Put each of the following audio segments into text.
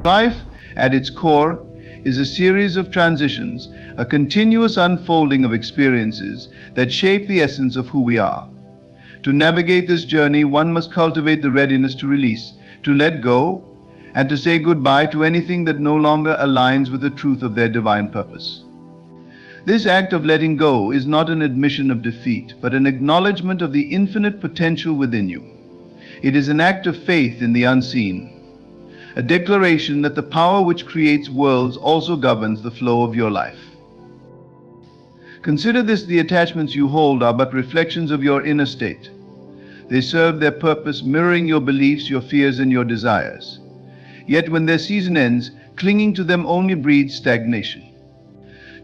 Life, at its core, is a series of transitions, a continuous unfolding of experiences that shape the essence of who we are. To navigate this journey, one must cultivate the readiness to release, to let go, and to say goodbye to anything that no longer aligns with the truth of their divine purpose. This act of letting go is not an admission of defeat, but an acknowledgement of the infinite potential within you. It is an act of faith in the unseen, a declaration that the power which creates worlds also governs the flow of your life. Consider this: the attachments you hold are but reflections of your inner state. They serve their purpose, mirroring your beliefs, your fears, and your desires. Yet when their season ends, clinging to them only breeds stagnation.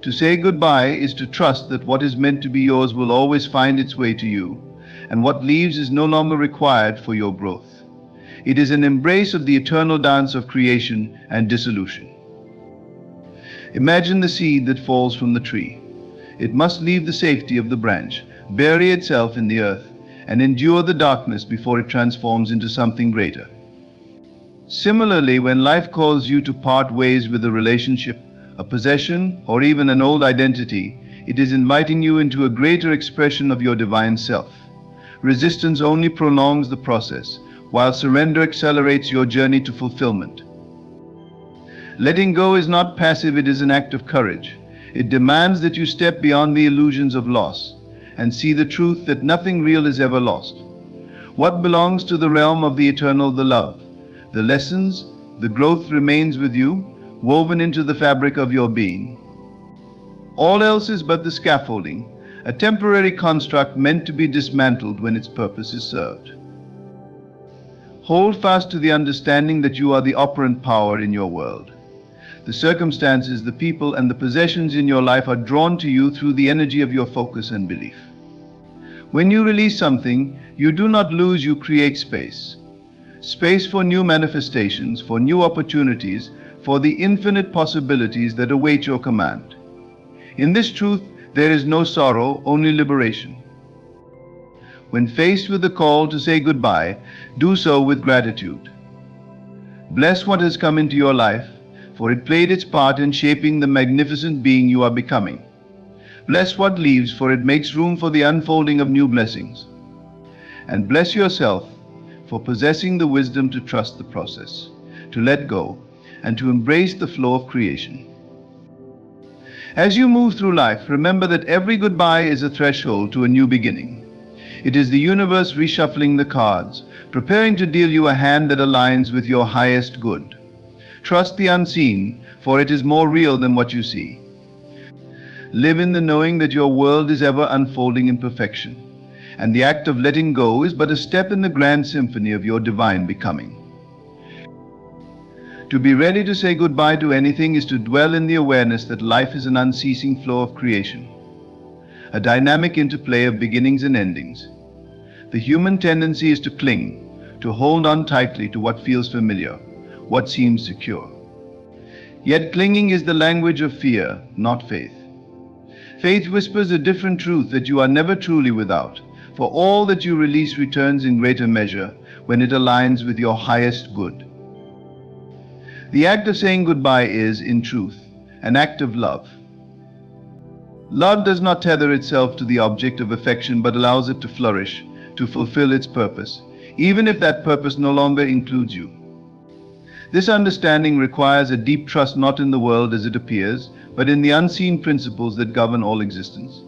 To say goodbye is to trust that what is meant to be yours will always find its way to you, and what leaves is no longer required for your growth. It is an embrace of the eternal dance of creation and dissolution. Imagine the seed that falls from the tree. It must leave the safety of the branch, bury itself in the earth, and endure the darkness before it transforms into something greater. Similarly, when life calls you to part ways with a relationship, a possession, or even an old identity, it is inviting you into a greater expression of your divine self. Resistance only prolongs the process, while surrender accelerates your journey to fulfillment. Letting go is not passive, it is an act of courage. It demands that you step beyond the illusions of loss and see the truth that nothing real is ever lost. What belongs to the realm of the eternal, the love, the lessons, the growth remains with you, woven into the fabric of your being. All else is but the scaffolding, a temporary construct meant to be dismantled when its purpose is served. Hold fast to the understanding that you are the operant power in your world. The circumstances, the people, and the possessions in your life are drawn to you through the energy of your focus and belief. When you release something, you do not lose, you create space. Space for new manifestations, for new opportunities, for the infinite possibilities that await your command. In this truth, there is no sorrow, only liberation. When faced with the call to say goodbye, do so with gratitude. Bless what has come into your life, for it played its part in shaping the magnificent being you are becoming. Bless what leaves, for it makes room for the unfolding of new blessings. And bless yourself for possessing the wisdom to trust the process, to let go, and to embrace the flow of creation. As you move through life, remember that every goodbye is a threshold to a new beginning. It is the universe reshuffling the cards, preparing to deal you a hand that aligns with your highest good. Trust the unseen, for it is more real than what you see. Live in the knowing that your world is ever unfolding in perfection, and the act of letting go is but a step in the grand symphony of your divine becoming. To be ready to say goodbye to anything is to dwell in the awareness that life is an unceasing flow of creation, a dynamic interplay of beginnings and endings. The human tendency is to cling, to hold on tightly to what feels familiar, what seems secure. Yet clinging is the language of fear, not faith. Faith whispers a different truth, that you are never truly without, for all that you release returns in greater measure when it aligns with your highest good. The act of saying goodbye is, in truth, an act of love. Love does not tether itself to the object of affection, but allows it to flourish, to fulfill its purpose, even if that purpose no longer includes you. This understanding requires a deep trust not in the world as it appears, but in the unseen principles that govern all existence.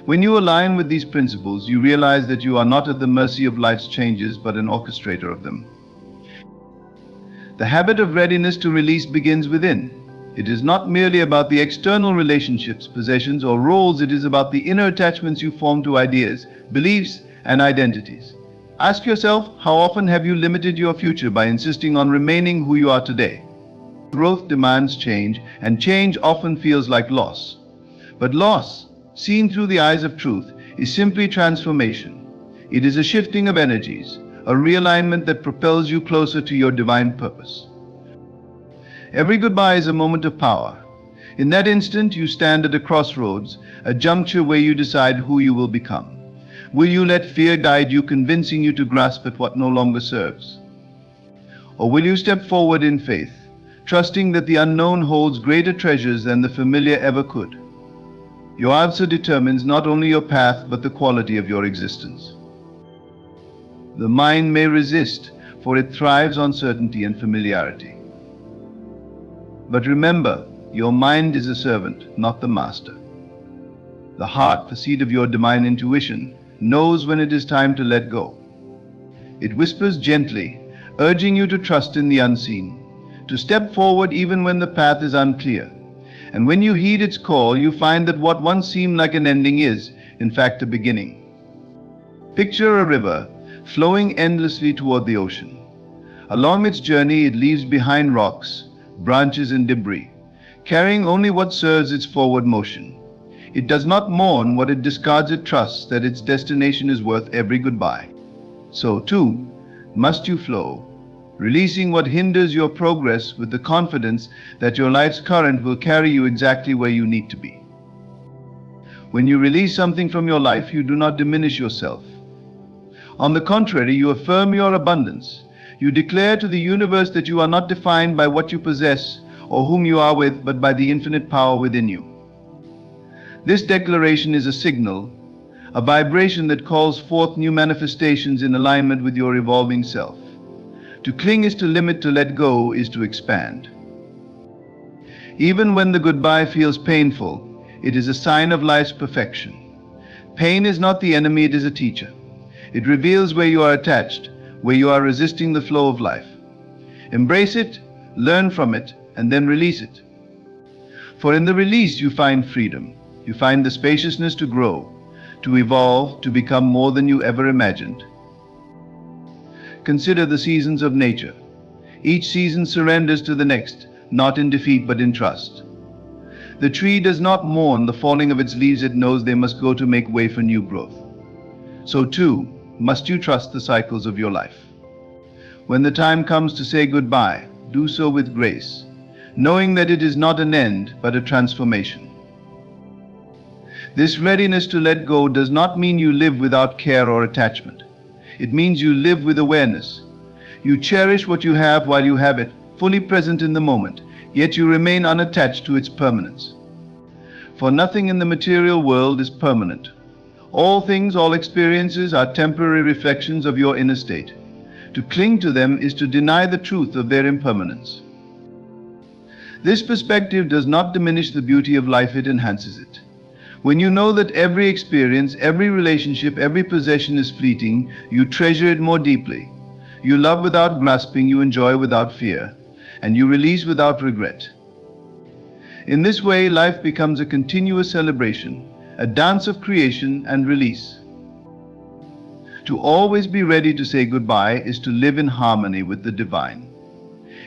When you align with these principles, you realize that you are not at the mercy of life's changes, but an orchestrator of them. The habit of readiness to release begins within. It is not merely about the external relationships, possessions, or roles. It is about the inner attachments you form to ideas, beliefs, and identities. Ask yourself, how often have you limited your future by insisting on remaining who you are today? Growth demands change, and change often feels like loss. But loss, seen through the eyes of truth, is simply transformation. It is a shifting of energies, a realignment that propels you closer to your divine purpose. Every goodbye is a moment of power. In that instant, you stand at a crossroads, a juncture where you decide who you will become. Will you let fear guide you, convincing you to grasp at what no longer serves? Or will you step forward in faith, trusting that the unknown holds greater treasures than the familiar ever could. Your answer determines not only your path but the quality of your existence. The mind may resist, for it thrives on certainty and familiarity. But remember, your mind is a servant, not the master. The heart, the seat of your divine intuition, knows when it is time to let go. It whispers gently, urging you to trust in the unseen, to step forward even when the path is unclear. And when you heed its call, you find that what once seemed like an ending is, in fact, a beginning. Picture a river flowing endlessly toward the ocean. Along its journey, it leaves behind rocks, branches, and debris, carrying only what serves its forward motion. It does not mourn what it discards. It trusts that its destination is worth every goodbye. So, too, must you flow, releasing what hinders your progress with the confidence that your life's current will carry you exactly where you need to be. When you release something from your life, you do not diminish yourself. On the contrary, you affirm your abundance. You declare to the universe that you are not defined by what you possess or whom you are with, but by the infinite power within you. This declaration is a signal, a vibration that calls forth new manifestations in alignment with your evolving self. To cling is to limit, to let go is to expand. Even when the goodbye feels painful, it is a sign of life's perfection. Pain is not the enemy, it is a teacher. It reveals where you are attached, where you are resisting the flow of life. Embrace it, learn from it, and then release it. For in the release you find freedom. You find the spaciousness to grow, to evolve, to become more than you ever imagined. Consider the seasons of nature. Each season surrenders to the next, not in defeat but in trust. The tree does not mourn the falling of its leaves. It knows they must go to make way for new growth. So too must you trust the cycles of your life. When the time comes to say goodbye, do so with grace, knowing that it is not an end but a transformation. This readiness to let go does not mean you live without care or attachment. It means you live with awareness. You cherish what you have while you have it, fully present in the moment, yet you remain unattached to its permanence. For nothing in the material world is permanent. All things, all experiences are temporary reflections of your inner state. To cling to them is to deny the truth of their impermanence. This perspective does not diminish the beauty of life, it enhances it. When you know that every experience, every relationship, every possession is fleeting, you treasure it more deeply. You love without grasping, you enjoy without fear, and you release without regret. In this way, life becomes a continuous celebration, a dance of creation and release. To always be ready to say goodbye is to live in harmony with the divine.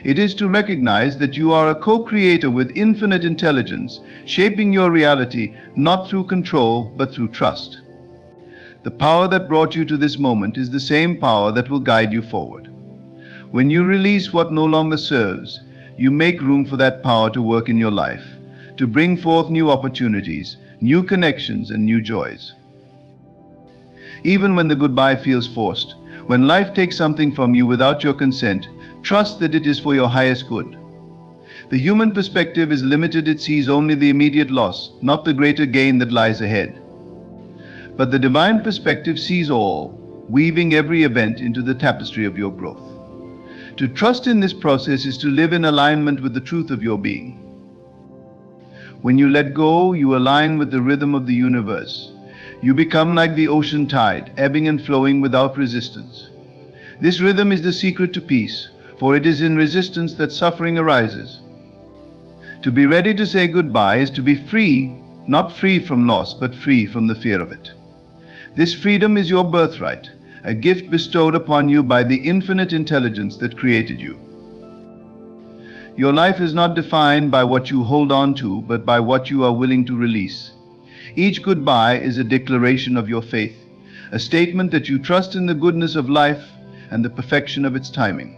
It is to recognize that you are a co-creator with infinite intelligence, shaping your reality not through control but through trust. The power that brought you to this moment is the same power that will guide you forward. When you release what no longer serves, you make room for that power to work in your life, to bring forth new opportunities, new connections, and new joys. Even when the goodbye feels forced, when life takes something from you without your consent, trust that it is for your highest good. The human perspective is limited. It sees only the immediate loss, not the greater gain that lies ahead. But the divine perspective sees all, weaving every event into the tapestry of your growth. To trust in this process is to live in alignment with the truth of your being. When you let go, you align with the rhythm of the universe. You become like the ocean tide, ebbing and flowing without resistance. This rhythm is the secret to peace, for it is in resistance that suffering arises. To be ready to say goodbye is to be free, not free from loss, but free from the fear of it. This freedom is your birthright, a gift bestowed upon you by the infinite intelligence that created you. Your life is not defined by what you hold on to, but by what you are willing to release. Each goodbye is a declaration of your faith, a statement that you trust in the goodness of life and the perfection of its timing.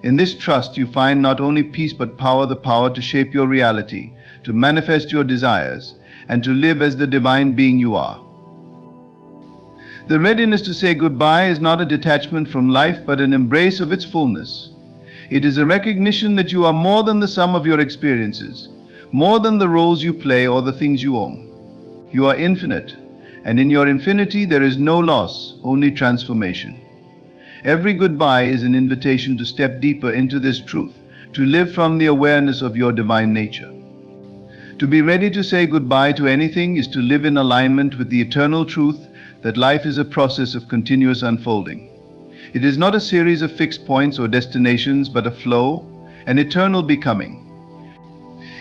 In this trust, you find not only peace but power, the power to shape your reality, to manifest your desires, and to live as the divine being you are. The readiness to say goodbye is not a detachment from life, but an embrace of its fullness. It is a recognition that you are more than the sum of your experiences, more than the roles you play or the things you own. You are infinite, and in your infinity there is no loss, only transformation. Every goodbye is an invitation to step deeper into this truth, to live from the awareness of your divine nature. To be ready to say goodbye to anything is to live in alignment with the eternal truth that life is a process of continuous unfolding. It is not a series of fixed points or destinations, but a flow, an eternal becoming.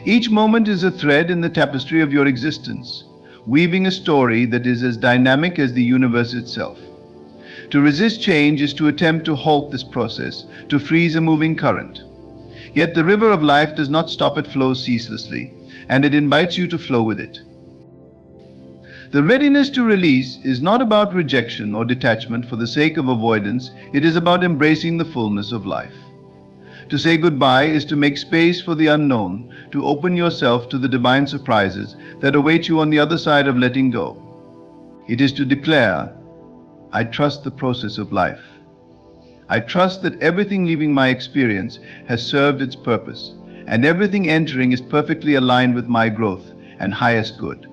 Each moment is a thread in the tapestry of your existence, weaving a story that is as dynamic as the universe itself. To resist change is to attempt to halt this process, to freeze a moving current. Yet the river of life does not stop, it flows ceaselessly, and it invites you to flow with it. The readiness to release is not about rejection or detachment for the sake of avoidance, it is about embracing the fullness of life. To say goodbye is to make space for the unknown, to open yourself to the divine surprises that await you on the other side of letting go. It is to declare, I trust the process of life. I trust that everything leaving my experience has served its purpose, and everything entering is perfectly aligned with my growth and highest good.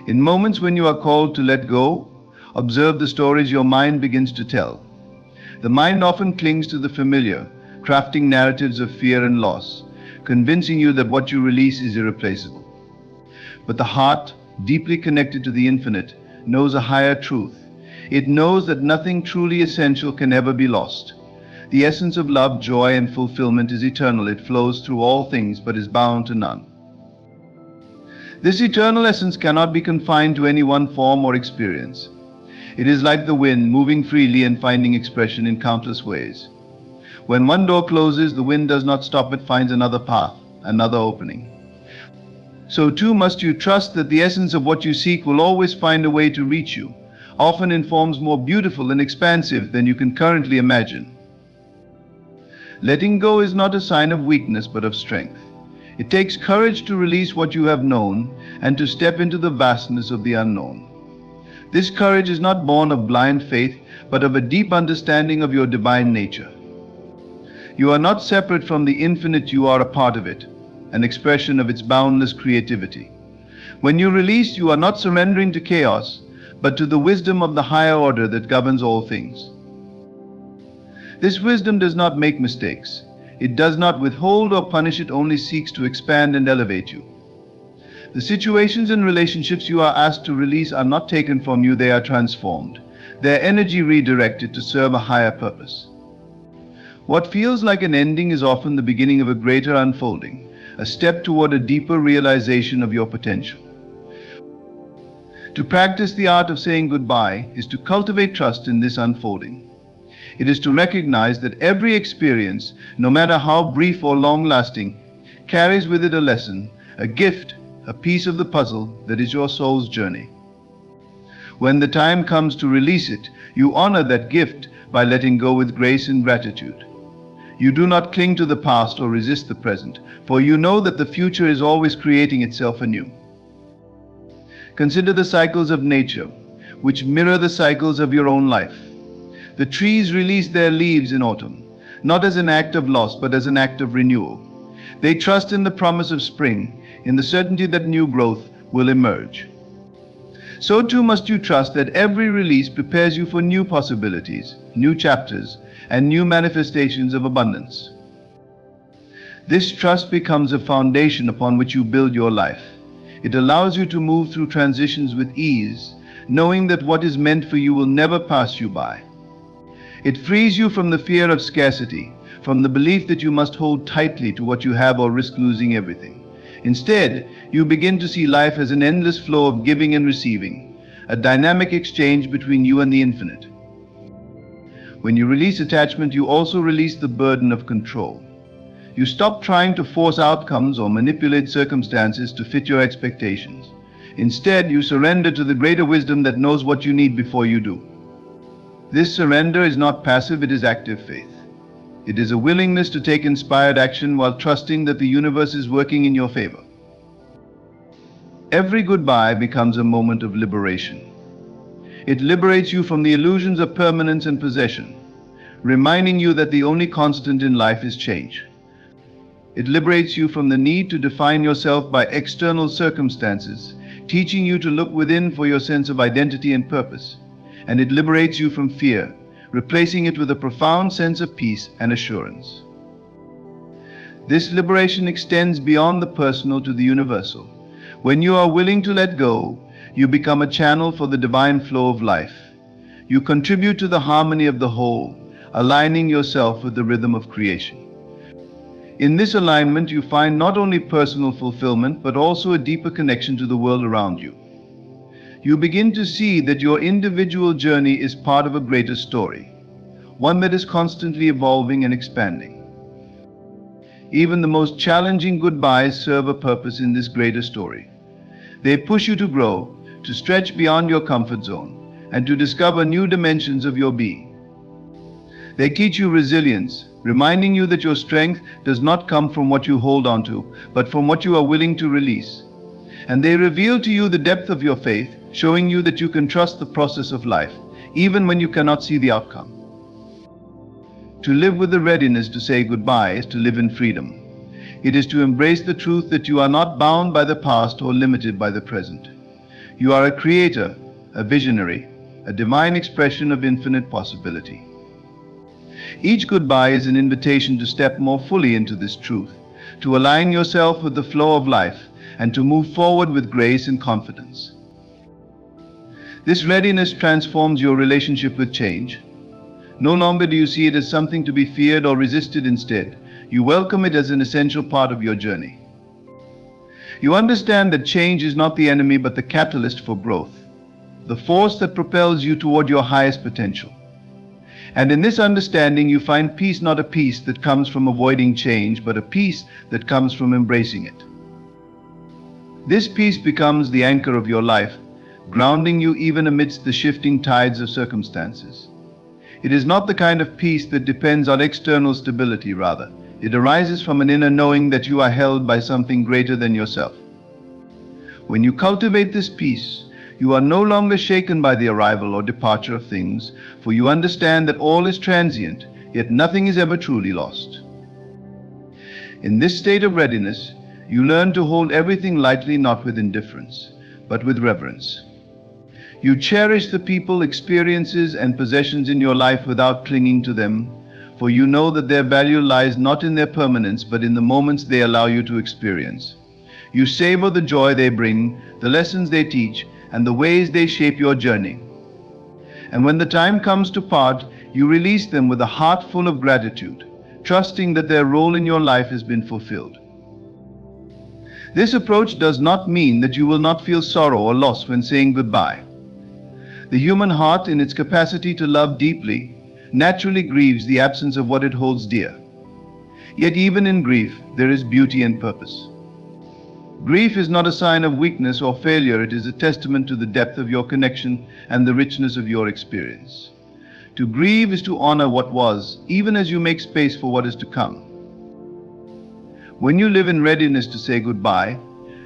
In moments when you are called to let go, observe the stories your mind begins to tell. The mind often clings to the familiar, crafting narratives of fear and loss, convincing you that what you release is irreplaceable. But the heart, deeply connected to the infinite, knows a higher truth. It knows that nothing truly essential can ever be lost. The essence of love, joy, and fulfillment is eternal. It flows through all things, but is bound to none. This eternal essence cannot be confined to any one form or experience. It is like the wind, moving freely and finding expression in countless ways. When one door closes, the wind does not stop, it finds another path, another opening. So too must you trust that the essence of what you seek will always find a way to reach you, often in forms more beautiful and expansive than you can currently imagine. Letting go is not a sign of weakness, but of strength. It takes courage to release what you have known and to step into the vastness of the unknown. This courage is not born of blind faith, but of a deep understanding of your divine nature. You are not separate from the infinite, you are a part of it, an expression of its boundless creativity. When you release, you are not surrendering to chaos, but to the wisdom of the higher order that governs all things. This wisdom does not make mistakes. It does not withhold or punish, it only seeks to expand and elevate you. The situations and relationships you are asked to release are not taken from you, they are transformed, their energy redirected to serve a higher purpose. What feels like an ending is often the beginning of a greater unfolding, a step toward a deeper realization of your potential. To practice the art of saying goodbye is to cultivate trust in this unfolding. It is to recognize that every experience, no matter how brief or long-lasting, carries with it a lesson, a gift, a piece of the puzzle that is your soul's journey. When the time comes to release it, you honor that gift by letting go with grace and gratitude. You do not cling to the past or resist the present, for you know that the future is always creating itself anew. Consider the cycles of nature, which mirror the cycles of your own life. The trees release their leaves in autumn, not as an act of loss, but as an act of renewal. They trust in the promise of spring, in the certainty that new growth will emerge. So too must you trust that every release prepares you for new possibilities, new chapters, and new manifestations of abundance. This trust becomes a foundation upon which you build your life. It allows you to move through transitions with ease, knowing that what is meant for you will never pass you by. It frees you from the fear of scarcity, from the belief that you must hold tightly to what you have or risk losing everything. Instead, you begin to see life as an endless flow of giving and receiving, a dynamic exchange between you and the infinite. When you release attachment, you also release the burden of control. You stop trying to force outcomes or manipulate circumstances to fit your expectations. Instead, you surrender to the greater wisdom that knows what you need before you do. This surrender is not passive, it is active faith. It is a willingness to take inspired action while trusting that the universe is working in your favor. Every goodbye becomes a moment of liberation. It liberates you from the illusions of permanence and possession, reminding you that the only constant in life is change. It liberates you from the need to define yourself by external circumstances, teaching you to look within for your sense of identity and purpose. And it liberates you from fear, replacing it with a profound sense of peace and assurance. This liberation extends beyond the personal to the universal. When you are willing to let go, you become a channel for the divine flow of life. You contribute to the harmony of the whole, aligning yourself with the rhythm of creation. In this alignment, you find not only personal fulfillment, but also a deeper connection to the world around you. You begin to see that your individual journey is part of a greater story, one that is constantly evolving and expanding. Even the most challenging goodbyes serve a purpose in this greater story. They push you to grow, to stretch beyond your comfort zone, and to discover new dimensions of your being. They teach you resilience, reminding you that your strength does not come from what you hold on to, but from what you are willing to release. And they reveal to you the depth of your faith, showing you that you can trust the process of life, even when you cannot see the outcome. To live with the readiness to say goodbye is to live in freedom. It is to embrace the truth that you are not bound by the past or limited by the present. You are a creator, a visionary, a divine expression of infinite possibility. Each goodbye is an invitation to step more fully into this truth, to align yourself with the flow of life, and to move forward with grace and confidence. This readiness transforms your relationship with change. No longer do you see it as something to be feared or resisted. Instead, you welcome it as an essential part of your journey. You understand that change is not the enemy but the catalyst for growth, the force that propels you toward your highest potential. And in this understanding, you find peace, not a peace that comes from avoiding change, but a peace that comes from embracing it. This peace becomes the anchor of your life, grounding you even amidst the shifting tides of circumstances. It is not the kind of peace that depends on external stability, rather. It arises from an inner knowing that you are held by something greater than yourself. When you cultivate this peace, you are no longer shaken by the arrival or departure of things, for you understand that all is transient, yet nothing is ever truly lost. In this state of readiness, you learn to hold everything lightly, not with indifference, but with reverence. You cherish the people, experiences, and possessions in your life without clinging to them, for you know that their value lies not in their permanence, but in the moments they allow you to experience. You savor the joy they bring, the lessons they teach, and the ways they shape your journey. And when the time comes to part, you release them with a heart full of gratitude, trusting that their role in your life has been fulfilled. This approach does not mean that you will not feel sorrow or loss when saying goodbye. The human heart, in its capacity to love deeply, naturally grieves the absence of what it holds dear. Yet even in grief, there is beauty and purpose. Grief is not a sign of weakness or failure. It is a testament to the depth of your connection and the richness of your experience. To grieve is to honor what was, even as you make space for what is to come. When you live in readiness to say goodbye,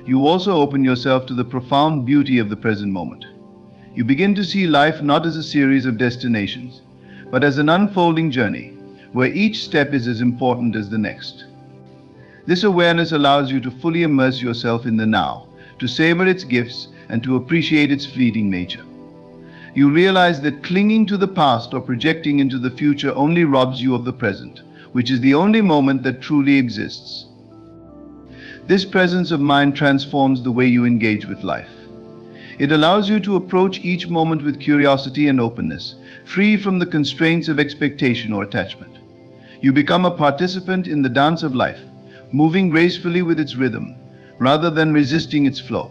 you also open yourself to the profound beauty of the present moment. You begin to see life not as a series of destinations, but as an unfolding journey, where each step is as important as the next. This awareness allows you to fully immerse yourself in the now, to savor its gifts, and to appreciate its fleeting nature. You realize that clinging to the past or projecting into the future only robs you of the present, which is the only moment that truly exists. This presence of mind transforms the way you engage with life. It allows you to approach each moment with curiosity and openness, free from the constraints of expectation or attachment. You become a participant in the dance of life, moving gracefully with its rhythm, rather than resisting its flow.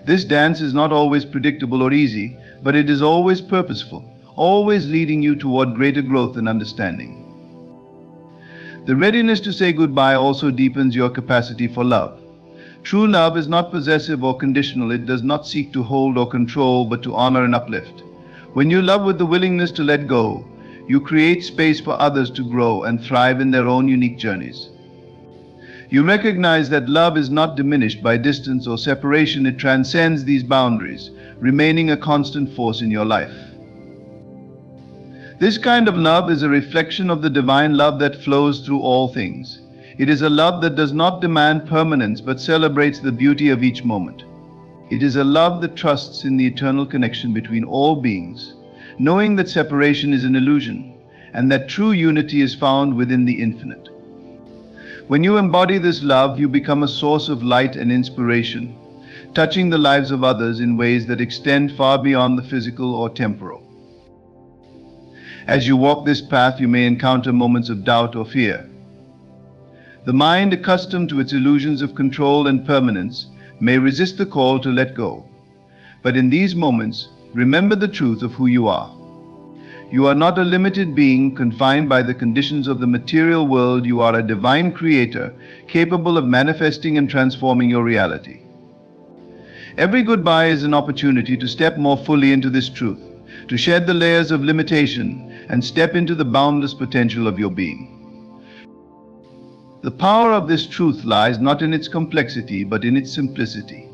This dance is not always predictable or easy, but it is always purposeful, always leading you toward greater growth and understanding. The readiness to say goodbye also deepens your capacity for love. True love is not possessive or conditional. It does not seek to hold or control, but to honor and uplift. When you love with the willingness to let go, you create space for others to grow and thrive in their own unique journeys. You recognize that love is not diminished by distance or separation. It transcends these boundaries, remaining a constant force in your life. This kind of love is a reflection of the divine love that flows through all things. It is a love that does not demand permanence but celebrates the beauty of each moment. It is a love that trusts in the eternal connection between all beings, knowing that separation is an illusion and that true unity is found within the infinite. When you embody this love, you become a source of light and inspiration, touching the lives of others in ways that extend far beyond the physical or temporal. As you walk this path, you may encounter moments of doubt or fear. The mind, accustomed to its illusions of control and permanence, may resist the call to let go. But in these moments, remember the truth of who you are. You are not a limited being confined by the conditions of the material world. You are a divine creator, capable of manifesting and transforming your reality. Every goodbye is an opportunity to step more fully into this truth, to shed the layers of limitation and step into the boundless potential of your being. The power of this truth lies not in its complexity, but in its simplicity.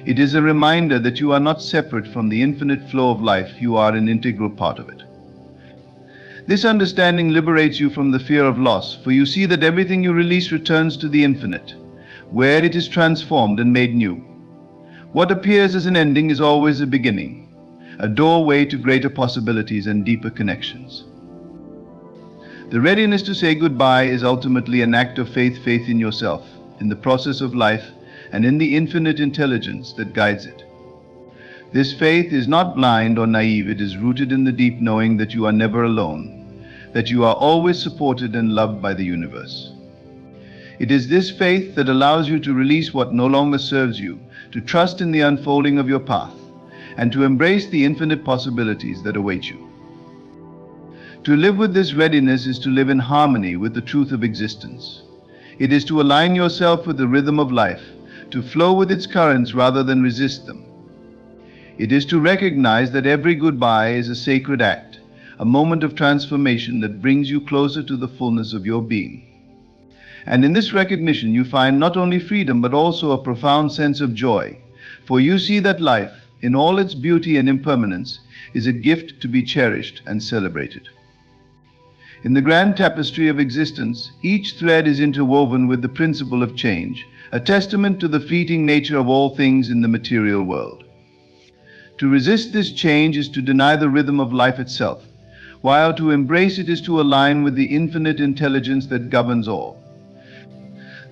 It is a reminder that you are not separate from the infinite flow of life. You are an integral part of it. This understanding liberates you from the fear of loss, for you see that everything you release returns to the infinite, where it is transformed and made new. What appears as an ending is always a beginning, a doorway to greater possibilities and deeper connections. The readiness to say goodbye is ultimately an act of faith in yourself, in the process of life, and in the infinite intelligence that guides it. This faith is not blind or naive. It is rooted in the deep knowing that you are never alone, that you are always supported and loved by the universe. It is this faith that allows you to release what no longer serves you, to trust in the unfolding of your path, and to embrace the infinite possibilities that await you. To live with this readiness is to live in harmony with the truth of existence. It is to align yourself with the rhythm of life, to flow with its currents rather than resist them. It is to recognize that every goodbye is a sacred act, a moment of transformation that brings you closer to the fullness of your being. And in this recognition you find not only freedom but also a profound sense of joy, for you see that life, in all its beauty and impermanence, is a gift to be cherished and celebrated. In the grand tapestry of existence, each thread is interwoven with the principle of change, a testament to the fleeting nature of all things in the material world. To resist this change is to deny the rhythm of life itself, while to embrace it is to align with the infinite intelligence that governs all.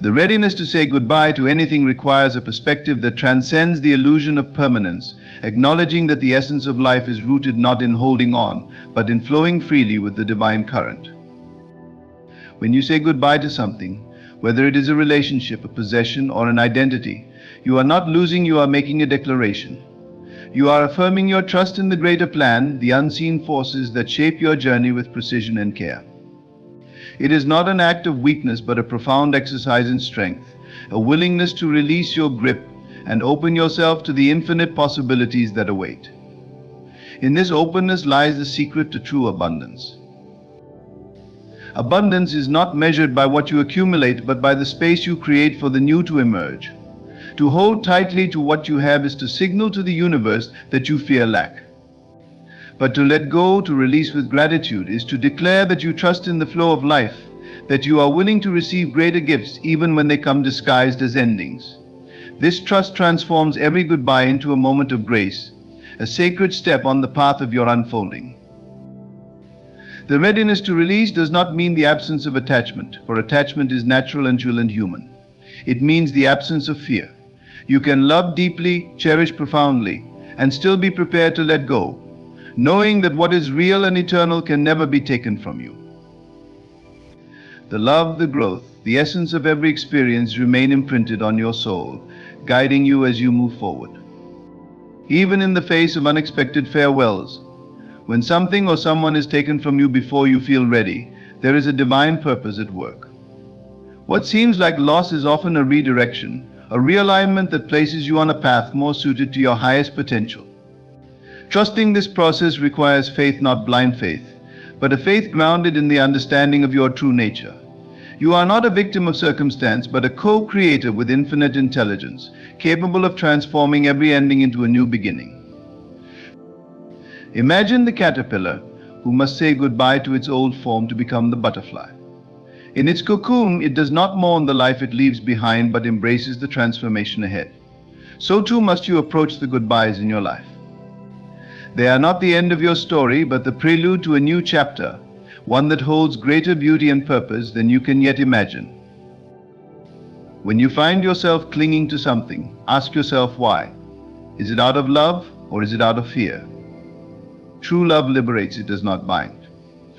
The readiness to say goodbye to anything requires a perspective that transcends the illusion of permanence, acknowledging that the essence of life is rooted not in holding on, but in flowing freely with the divine current. When you say goodbye to something, whether it is a relationship, a possession, or an identity, you are not losing, you are making a declaration. You are affirming your trust in the greater plan, the unseen forces that shape your journey with precision and care. It is not an act of weakness, but a profound exercise in strength, a willingness to release your grip and open yourself to the infinite possibilities that await. In this openness lies the secret to true abundance. Abundance is not measured by what you accumulate, but by the space you create for the new to emerge. To hold tightly to what you have is to signal to the universe that you fear lack. But to let go, to release with gratitude, is to declare that you trust in the flow of life, that you are willing to receive greater gifts even when they come disguised as endings. This trust transforms every goodbye into a moment of grace, a sacred step on the path of your unfolding. The readiness to release does not mean the absence of attachment, for attachment is natural and human. It means the absence of fear. You can love deeply, cherish profoundly, and still be prepared to let go, knowing that what is real and eternal can never be taken from you. The love, the growth, the essence of every experience remain imprinted on your soul, guiding you as you move forward. Even in the face of unexpected farewells, when something or someone is taken from you before you feel ready, there is a divine purpose at work. What seems like loss is often a redirection, a realignment that places you on a path more suited to your highest potential. Trusting this process requires faith, not blind faith, but a faith grounded in the understanding of your true nature. You are not a victim of circumstance, but a co-creator with infinite intelligence, capable of transforming every ending into a new beginning. Imagine the caterpillar, who must say goodbye to its old form to become the butterfly. In its cocoon, it does not mourn the life it leaves behind, but embraces the transformation ahead. So too must you approach the goodbyes in your life. They are not the end of your story, but the prelude to a new chapter, one that holds greater beauty and purpose than you can yet imagine. When you find yourself clinging to something, ask yourself why. Is it out of love or is it out of fear? True love liberates, it does not bind.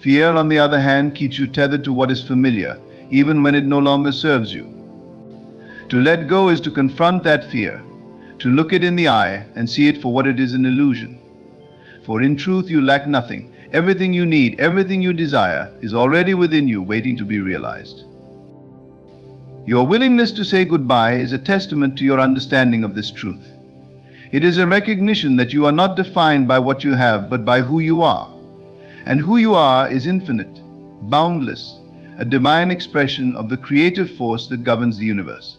Fear, on the other hand, keeps you tethered to what is familiar, even when it no longer serves you. To let go is to confront that fear, to look it in the eye and see it for what it is, an illusion. For in truth you lack nothing. Everything you need, everything you desire, is already within you, waiting to be realized. Your willingness to say goodbye is a testament to your understanding of this truth. It is a recognition that you are not defined by what you have, but by who you are. And who you are is infinite, boundless, a divine expression of the creative force that governs the universe.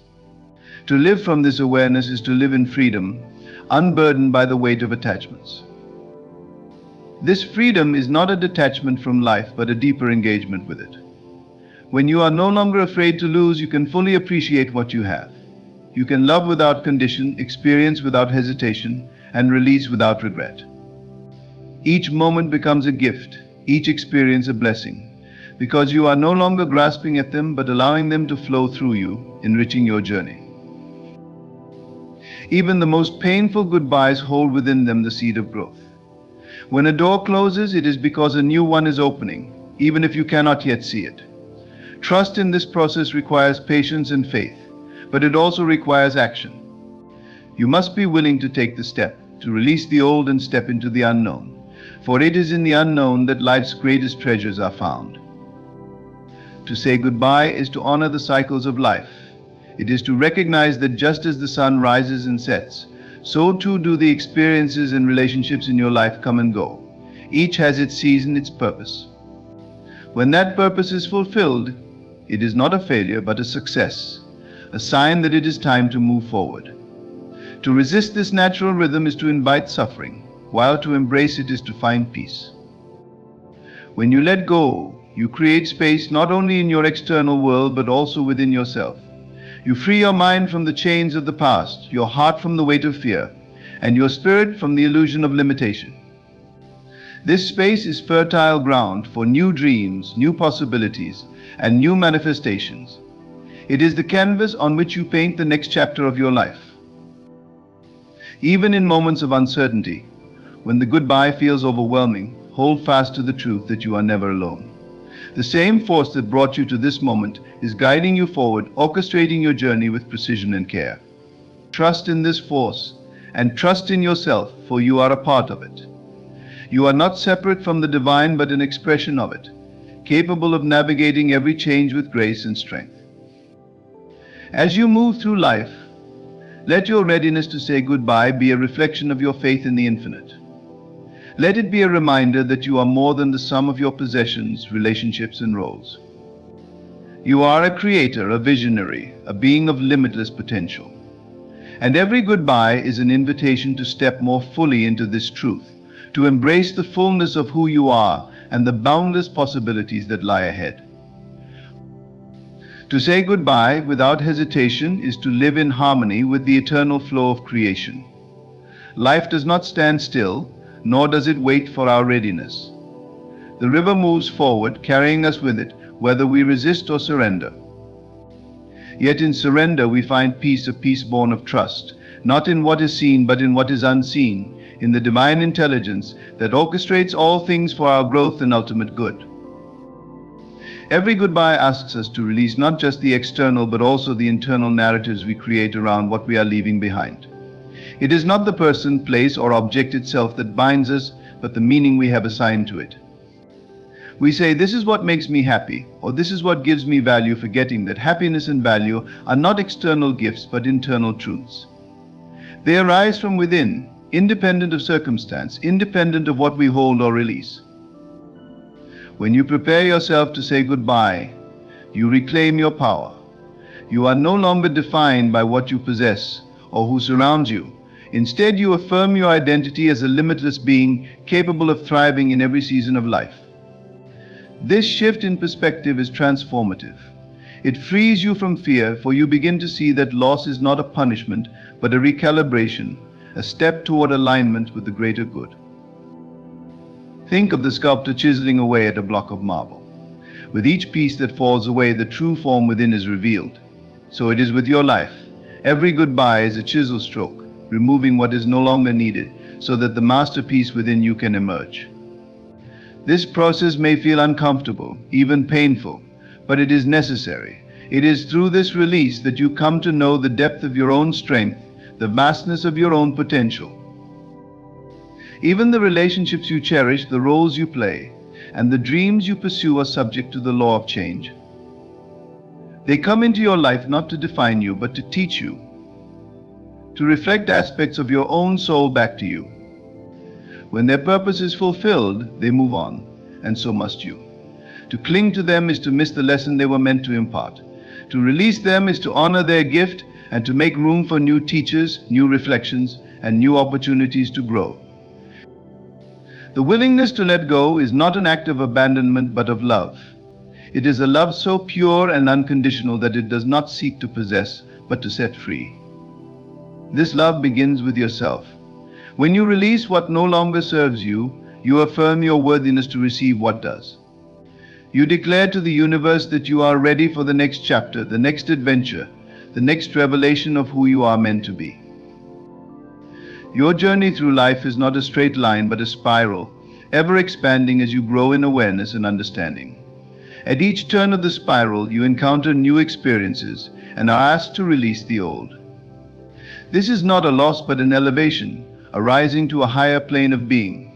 To live from this awareness is to live in freedom, unburdened by the weight of attachments. This freedom is not a detachment from life, but a deeper engagement with it. When you are no longer afraid to lose, you can fully appreciate what you have. You can love without condition, experience without hesitation, and release without regret. Each moment becomes a gift, each experience a blessing, because you are no longer grasping at them, but allowing them to flow through you, enriching your journey. Even the most painful goodbyes hold within them the seed of growth. When a door closes, it is because a new one is opening, even if you cannot yet see it. Trust in this process requires patience and faith, but it also requires action. You must be willing to take the step, to release the old and step into the unknown, for it is in the unknown that life's greatest treasures are found. To say goodbye is to honor the cycles of life. It is to recognize that just as the sun rises and sets, so too do the experiences and relationships in your life come and go. Each has its season, its purpose. When that purpose is fulfilled, it is not a failure but a success, a sign that it is time to move forward. To resist this natural rhythm is to invite suffering, while to embrace it is to find peace. When you let go, you create space not only in your external world but also within yourself. You free your mind from the chains of the past, your heart from the weight of fear, and your spirit from the illusion of limitation. This space is fertile ground for new dreams, new possibilities, and new manifestations. It is the canvas on which you paint the next chapter of your life. Even in moments of uncertainty, when the goodbye feels overwhelming, hold fast to the truth that you are never alone. The same force that brought you to this moment is guiding you forward, orchestrating your journey with precision and care. Trust in this force and trust in yourself, for you are a part of it. You are not separate from the divine, but an expression of it, capable of navigating every change with grace and strength. As you move through life, let your readiness to say goodbye be a reflection of your faith in the infinite. Let it be a reminder that you are more than the sum of your possessions, relationships, and roles. You are a creator, a visionary, a being of limitless potential. And every goodbye is an invitation to step more fully into this truth, to embrace the fullness of who you are and the boundless possibilities that lie ahead. To say goodbye without hesitation is to live in harmony with the eternal flow of creation. Life does not stand still, nor does it wait for our readiness. The river moves forward, carrying us with it, whether we resist or surrender. Yet in surrender we find peace, a peace born of trust, not in what is seen but in what is unseen, in the divine intelligence that orchestrates all things for our growth and ultimate good. Every goodbye asks us to release not just the external but also the internal narratives we create around what we are leaving behind. It is not the person, place, or object itself that binds us, but the meaning we have assigned to it. We say, this is what makes me happy, or this is what gives me value, forgetting that happiness and value are not external gifts, but internal truths. They arise from within, independent of circumstance, independent of what we hold or release. When you prepare yourself to say goodbye, you reclaim your power. You are no longer defined by what you possess or who surrounds you. Instead, you affirm your identity as a limitless being capable of thriving in every season of life. This shift in perspective is transformative. It frees you from fear, for you begin to see that loss is not a punishment, but a recalibration, a step toward alignment with the greater good. Think of the sculptor chiseling away at a block of marble. With each piece that falls away, the true form within is revealed. So it is with your life. Every goodbye is a chisel stroke, removing what is no longer needed, so that the masterpiece within you can emerge. This process may feel uncomfortable, even painful, but it is necessary. It is through this release that you come to know the depth of your own strength, the vastness of your own potential. Even the relationships you cherish, the roles you play, and the dreams you pursue are subject to the law of change. They come into your life not to define you, but to teach you, to reflect aspects of your own soul back to you. When their purpose is fulfilled, they move on, and so must you. To cling to them is to miss the lesson they were meant to impart. To release them is to honor their gift and to make room for new teachers, new reflections, and new opportunities to grow. The willingness to let go is not an act of abandonment but of love. It is a love so pure and unconditional that it does not seek to possess but to set free. This love begins with yourself. When you release what no longer serves you, you affirm your worthiness to receive what does. You declare to the universe that you are ready for the next chapter, the next adventure, the next revelation of who you are meant to be. Your journey through life is not a straight line but a spiral, ever expanding as you grow in awareness and understanding. At each turn of the spiral, you encounter new experiences and are asked to release the old. This is not a loss but an elevation, a rising to a higher plane of being.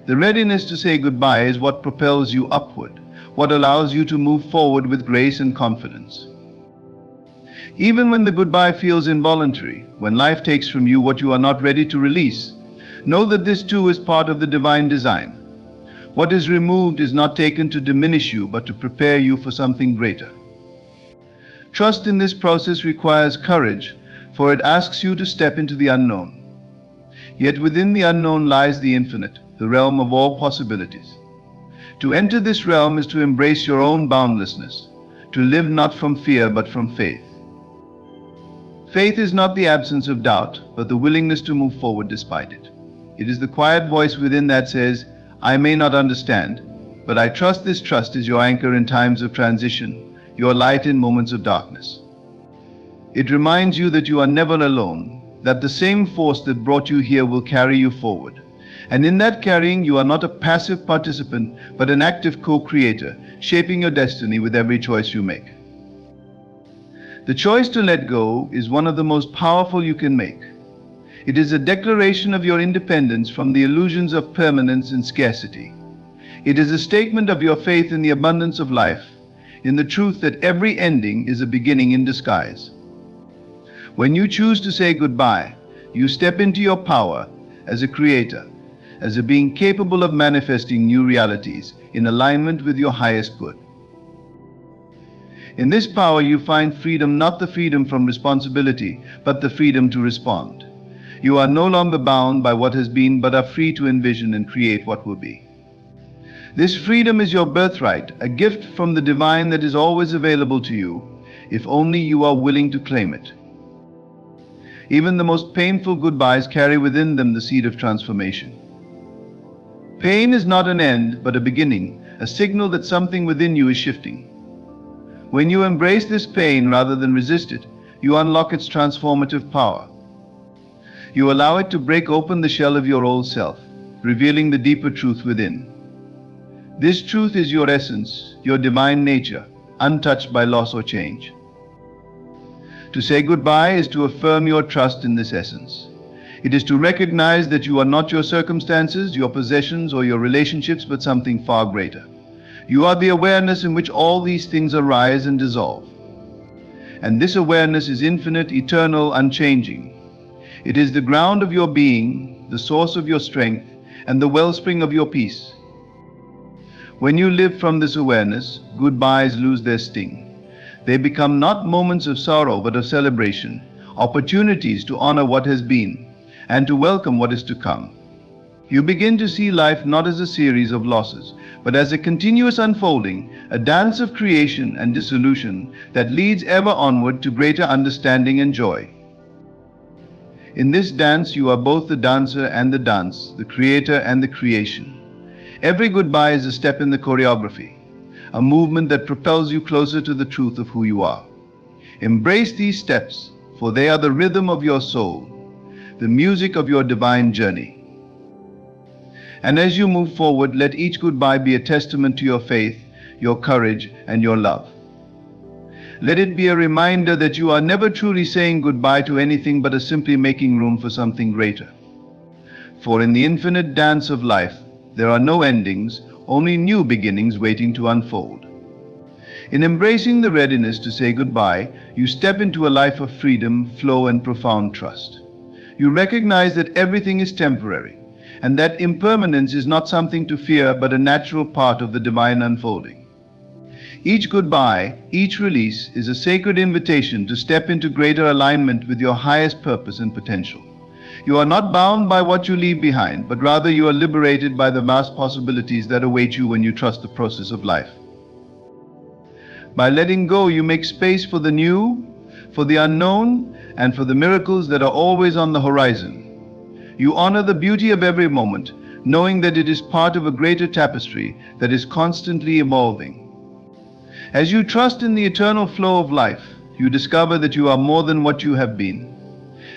The readiness to say goodbye is what propels you upward, what allows you to move forward with grace and confidence. Even when the goodbye feels involuntary, when life takes from you what you are not ready to release, know that this too is part of the divine design. What is removed is not taken to diminish you, but to prepare you for something greater. Trust in this process requires courage, for it asks you to step into the unknown. Yet within the unknown lies the infinite, the realm of all possibilities. To enter this realm is to embrace your own boundlessness, to live not from fear but from faith. Faith is not the absence of doubt, but the willingness to move forward despite it. It is the quiet voice within that says, I may not understand, but I trust. This trust is your anchor in times of transition, your light in moments of darkness. It reminds you that you are never alone, that the same force that brought you here will carry you forward. And in that carrying, you are not a passive participant, but an active co-creator, shaping your destiny with every choice you make. The choice to let go is one of the most powerful you can make. It is a declaration of your independence from the illusions of permanence and scarcity. It is a statement of your faith in the abundance of life, in the truth that every ending is a beginning in disguise. When you choose to say goodbye, you step into your power as a creator, as a being capable of manifesting new realities in alignment with your highest good. In this power you find freedom, not the freedom from responsibility, but the freedom to respond. You are no longer bound by what has been, but are free to envision and create what will be. This freedom is your birthright, a gift from the divine that is always available to you, if only you are willing to claim it. Even the most painful goodbyes carry within them the seed of transformation. Pain is not an end, but a beginning, a signal that something within you is shifting. When you embrace this pain rather than resist it, you unlock its transformative power. You allow it to break open the shell of your old self, revealing the deeper truth within. This truth is your essence, your divine nature, untouched by loss or change. To say goodbye is to affirm your trust in this essence. It is to recognize that you are not your circumstances, your possessions, or your relationships, but something far greater. You are the awareness in which all these things arise and dissolve. And this awareness is infinite, eternal, unchanging. It is the ground of your being, the source of your strength, and the wellspring of your peace. When you live from this awareness, goodbyes lose their sting. They become not moments of sorrow, but of celebration, opportunities to honor what has been, and to welcome what is to come. You begin to see life not as a series of losses, but as a continuous unfolding, a dance of creation and dissolution that leads ever onward to greater understanding and joy. In this dance, you are both the dancer and the dance, the creator and the creation. Every goodbye is a step in the choreography, a movement that propels you closer to the truth of who you are. Embrace these steps, for they are the rhythm of your soul, the music of your divine journey. And as you move forward, let each goodbye be a testament to your faith, your courage, and your love. Let it be a reminder that you are never truly saying goodbye to anything but simply making room for something greater. For in the infinite dance of life, there are no endings, only new beginnings waiting to unfold. In embracing the readiness to say goodbye, you step into a life of freedom, flow, and profound trust. You recognize that everything is temporary, and that impermanence is not something to fear but a natural part of the divine unfolding. Each goodbye, each release is a sacred invitation to step into greater alignment with your highest purpose and potential. You are not bound by what you leave behind, but rather you are liberated by the vast possibilities that await you when you trust the process of life. By letting go, you make space for the new, for the unknown, and for the miracles that are always on the horizon. You honor the beauty of every moment, knowing that it is part of a greater tapestry that is constantly evolving. As you trust in the eternal flow of life, you discover that you are more than what you have been,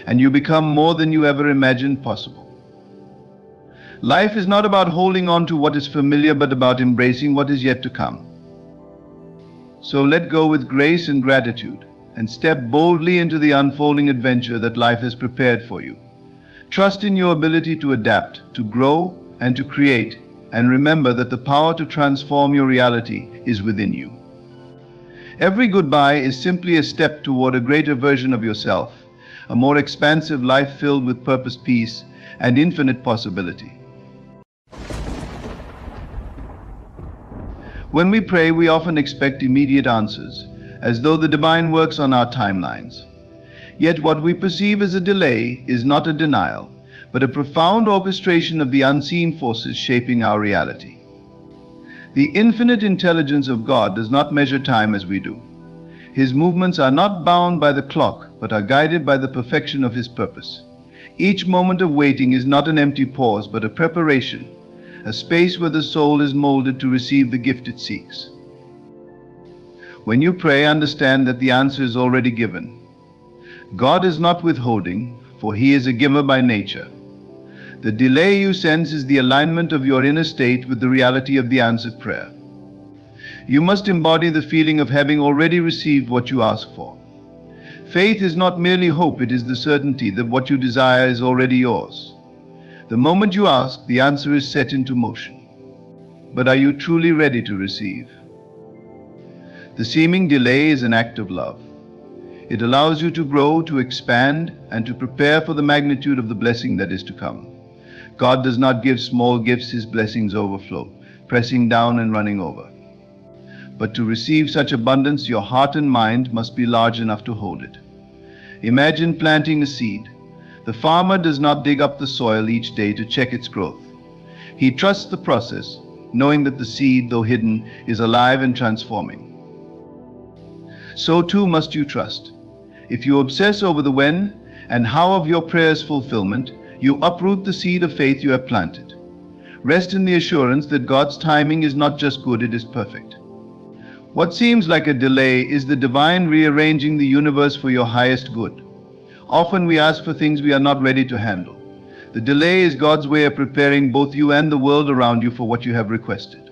and you become more than you ever imagined possible. Life is not about holding on to what is familiar, but about embracing what is yet to come. So let go with grace and gratitude, and step boldly into the unfolding adventure that life has prepared for you. Trust in your ability to adapt, to grow, and to create, and remember that the power to transform your reality is within you. Every goodbye is simply a step toward a greater version of yourself, a more expansive life filled with purpose, peace, and infinite possibility. When we pray, we often expect immediate answers, as though the divine works on our timelines. Yet what we perceive as a delay is not a denial, but a profound orchestration of the unseen forces shaping our reality. The infinite intelligence of God does not measure time as we do. His movements are not bound by the clock, but are guided by the perfection of His purpose. Each moment of waiting is not an empty pause, but a preparation, a space where the soul is molded to receive the gift it seeks. When you pray, understand that the answer is already given. God is not withholding, for He is a giver by nature. The delay you sense is the alignment of your inner state with the reality of the answered prayer. You must embody the feeling of having already received what you ask for. Faith is not merely hope, it is the certainty that what you desire is already yours. The moment you ask, the answer is set into motion. But are you truly ready to receive? The seeming delay is an act of love. It allows you to grow, to expand, and to prepare for the magnitude of the blessing that is to come. God does not give small gifts, His blessings overflow, pressing down and running over. But to receive such abundance, your heart and mind must be large enough to hold it. Imagine planting a seed. The farmer does not dig up the soil each day to check its growth. He trusts the process, knowing that the seed, though hidden, is alive and transforming. So too must you trust. If you obsess over the when and how of your prayer's fulfillment, you uproot the seed of faith you have planted. Rest in the assurance that God's timing is not just good, it is perfect. What seems like a delay is the divine rearranging the universe for your highest good. Often we ask for things we are not ready to handle. The delay is God's way of preparing both you and the world around you for what you have requested.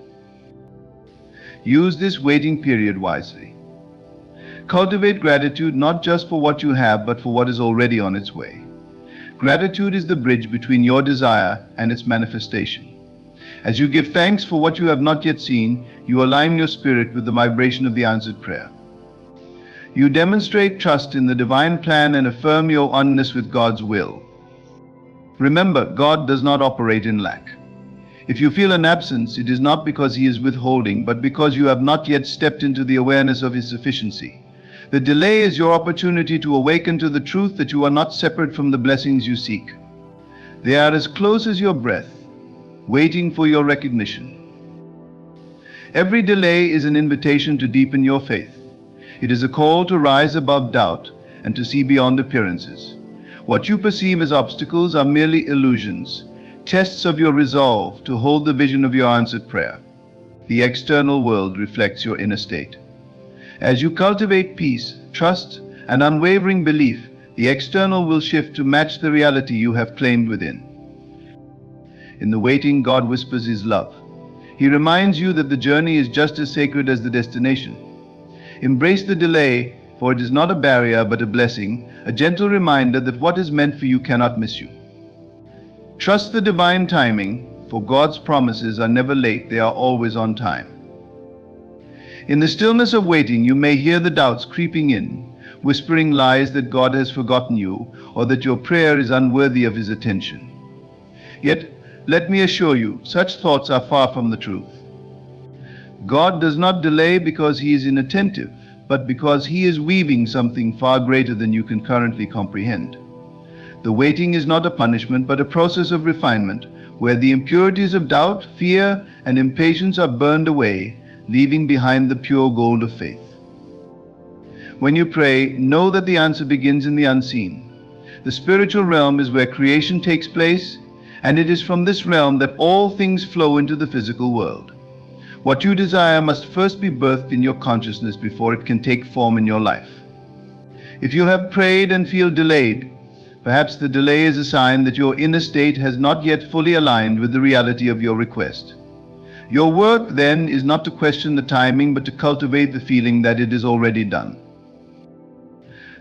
Use this waiting period wisely. Cultivate gratitude not just for what you have, but for what is already on its way. Gratitude is the bridge between your desire and its manifestation. As you give thanks for what you have not yet seen, you align your spirit with the vibration of the answered prayer. You demonstrate trust in the divine plan and affirm your oneness with God's will. Remember, God does not operate in lack. If you feel an absence, it is not because He is withholding, but because you have not yet stepped into the awareness of His sufficiency. The delay is your opportunity to awaken to the truth that you are not separate from the blessings you seek. They are as close as your breath, waiting for your recognition. Every delay is an invitation to deepen your faith. It is a call to rise above doubt and to see beyond appearances. What you perceive as obstacles are merely illusions, tests of your resolve to hold the vision of your answered prayer. The external world reflects your inner state. As you cultivate peace, trust, and unwavering belief, the external will shift to match the reality you have claimed within. In the waiting, God whispers His love. He reminds you that the journey is just as sacred as the destination. Embrace the delay, for it is not a barrier but a blessing, a gentle reminder that what is meant for you cannot miss you. Trust the divine timing, for God's promises are never late, they are always on time. In the stillness of waiting, you may hear the doubts creeping in, whispering lies that God has forgotten you or that your prayer is unworthy of His attention. Yet, let me assure you, such thoughts are far from the truth. God does not delay because He is inattentive, but because He is weaving something far greater than you can currently comprehend. The waiting is not a punishment, but a process of refinement, where the impurities of doubt, fear, and impatience are burned away, leaving behind the pure gold of faith. When you pray, know that the answer begins in the unseen. The spiritual realm is where creation takes place, and it is from this realm that all things flow into the physical world. What you desire must first be birthed in your consciousness before it can take form in your life. If you have prayed and feel delayed, perhaps the delay is a sign that your inner state has not yet fully aligned with the reality of your request. Your work, then, is not to question the timing, but to cultivate the feeling that it is already done.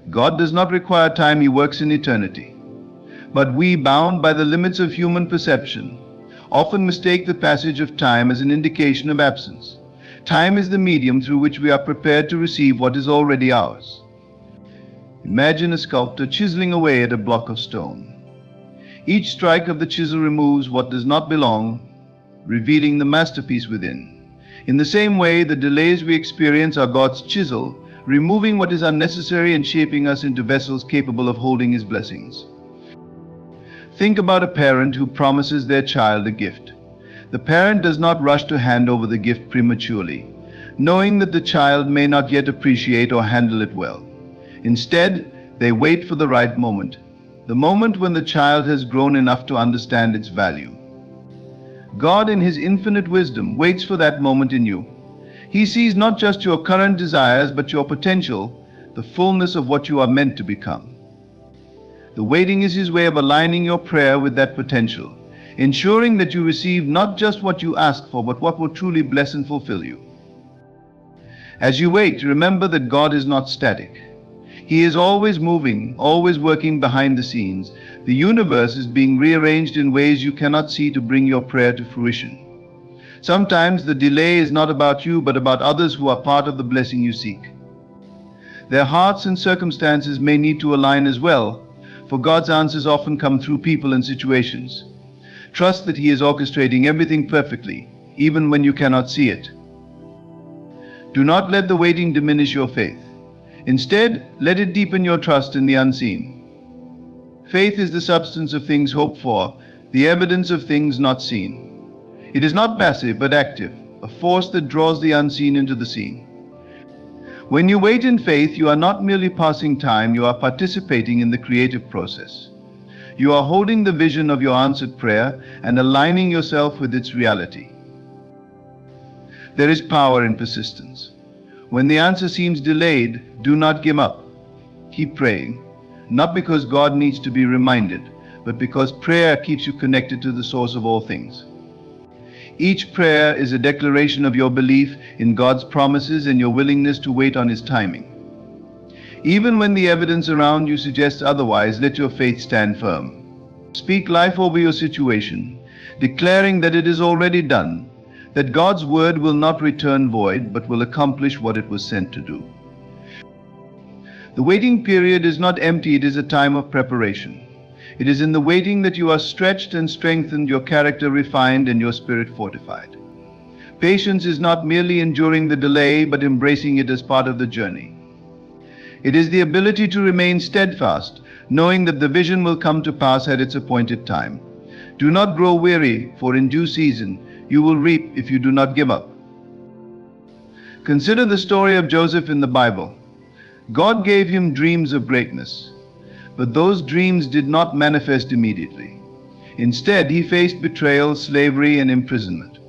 God does not require time, He works in eternity. But we, bound by the limits of human perception, often mistake the passage of time as an indication of absence. Time is the medium through which we are prepared to receive what is already ours. Imagine a sculptor chiseling away at a block of stone. Each strike of the chisel removes what does not belong, revealing the masterpiece within. In the same way, the delays we experience are God's chisel, removing what is unnecessary and shaping us into vessels capable of holding His blessings. Think about a parent who promises their child a gift. The parent does not rush to hand over the gift prematurely, knowing that the child may not yet appreciate or handle it well. Instead, they wait for the right moment, the moment when the child has grown enough to understand its value. God, in His infinite wisdom, waits for that moment in you. He sees not just your current desires, but your potential, the fullness of what you are meant to become. The waiting is His way of aligning your prayer with that potential, ensuring that you receive not just what you ask for, but what will truly bless and fulfill you. As you wait, remember that God is not static. He is always moving, always working behind the scenes. The universe is being rearranged in ways you cannot see to bring your prayer to fruition. Sometimes the delay is not about you, but about others who are part of the blessing you seek. Their hearts and circumstances may need to align as well, for God's answers often come through people and situations. Trust that He is orchestrating everything perfectly, even when you cannot see it. Do not let the waiting diminish your faith. Instead, let it deepen your trust in the unseen. Faith is the substance of things hoped for, the evidence of things not seen. It is not passive but active, a force that draws the unseen into the seen. When you wait in faith, you are not merely passing time, you are participating in the creative process. You are holding the vision of your answered prayer and aligning yourself with its reality. There is power in persistence. When the answer seems delayed, do not give up. Keep praying, not because God needs to be reminded, but because prayer keeps you connected to the source of all things. Each prayer is a declaration of your belief in God's promises and your willingness to wait on His timing. Even when the evidence around you suggests otherwise, let your faith stand firm. Speak life over your situation, declaring that it is already done, that God's word will not return void, but will accomplish what it was sent to do. The waiting period is not empty, it is a time of preparation. It is in the waiting that you are stretched and strengthened, your character refined, and your spirit fortified. Patience is not merely enduring the delay, but embracing it as part of the journey. It is the ability to remain steadfast, knowing that the vision will come to pass at its appointed time. Do not grow weary, for in due season you will reap if you do not give up. Consider the story of Joseph in the Bible. God gave him dreams of greatness, but those dreams did not manifest immediately. Instead, he faced betrayal, slavery, and imprisonment.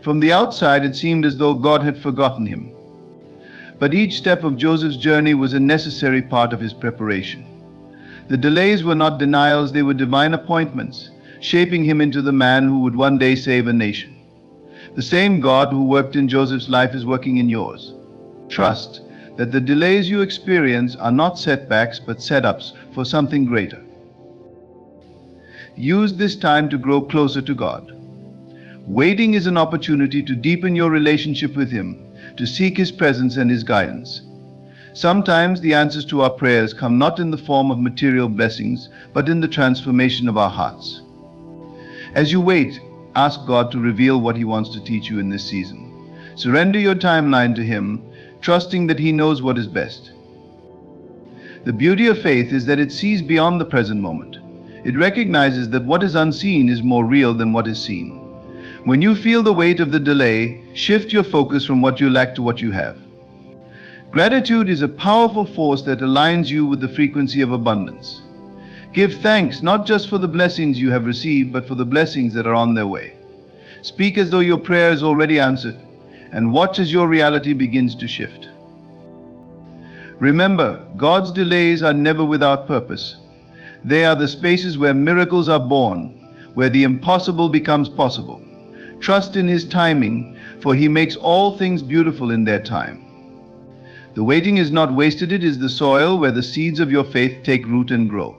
From the outside, it seemed as though God had forgotten him. But each step of Joseph's journey was a necessary part of his preparation. The delays were not denials, they were divine appointments, shaping him into the man who would one day save a nation. The same God who worked in Joseph's life is working in yours. Trust that the delays you experience are not setbacks but setups for something greater. Use this time to grow closer to God. Waiting is an opportunity to deepen your relationship with Him, to seek His presence and His guidance. Sometimes the answers to our prayers come not in the form of material blessings, but in the transformation of our hearts. As you wait, ask God to reveal what He wants to teach you in this season. Surrender your timeline to Him, trusting that He knows what is best. The beauty of faith is that it sees beyond the present moment. It recognizes that what is unseen is more real than what is seen. When you feel the weight of the delay, shift your focus from what you lack to what you have. Gratitude is a powerful force that aligns you with the frequency of abundance. Give thanks not just for the blessings you have received, but for the blessings that are on their way. Speak as though your prayer is already answered, and watch as your reality begins to shift. Remember, God's delays are never without purpose. They are the spaces where miracles are born, where the impossible becomes possible. Trust in His timing, for He makes all things beautiful in their time. The waiting is not wasted, it is the soil where the seeds of your faith take root and grow.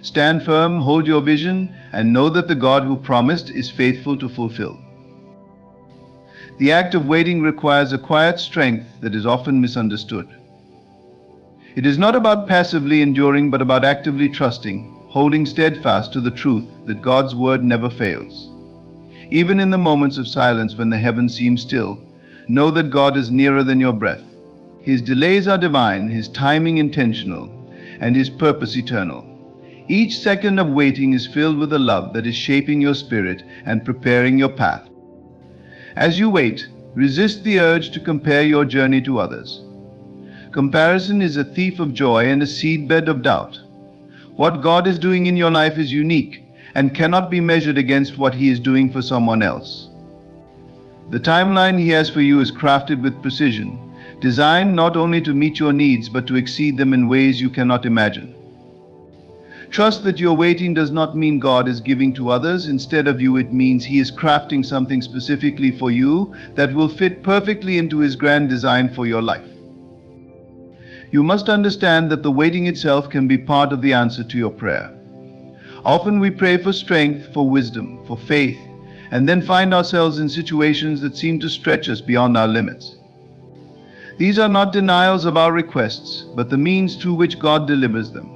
Stand firm, hold your vision, and know that the God who promised is faithful to fulfill. The act of waiting requires a quiet strength that is often misunderstood. It is not about passively enduring, but about actively trusting, holding steadfast to the truth that God's word never fails. Even in the moments of silence when the heavens seem still, know that God is nearer than your breath. His delays are divine, His timing intentional, and His purpose eternal. Each second of waiting is filled with a love that is shaping your spirit and preparing your path. As you wait, resist the urge to compare your journey to others. Comparison is a thief of joy and a seedbed of doubt. What God is doing in your life is unique and cannot be measured against what He is doing for someone else. The timeline He has for you is crafted with precision, designed not only to meet your needs but to exceed them in ways you cannot imagine. Trust that your waiting does not mean God is giving to others. Instead of you, it means He is crafting something specifically for you that will fit perfectly into His grand design for your life. You must understand that the waiting itself can be part of the answer to your prayer. Often we pray for strength, for wisdom, for faith, and then find ourselves in situations that seem to stretch us beyond our limits. These are not denials of our requests, but the means through which God delivers them.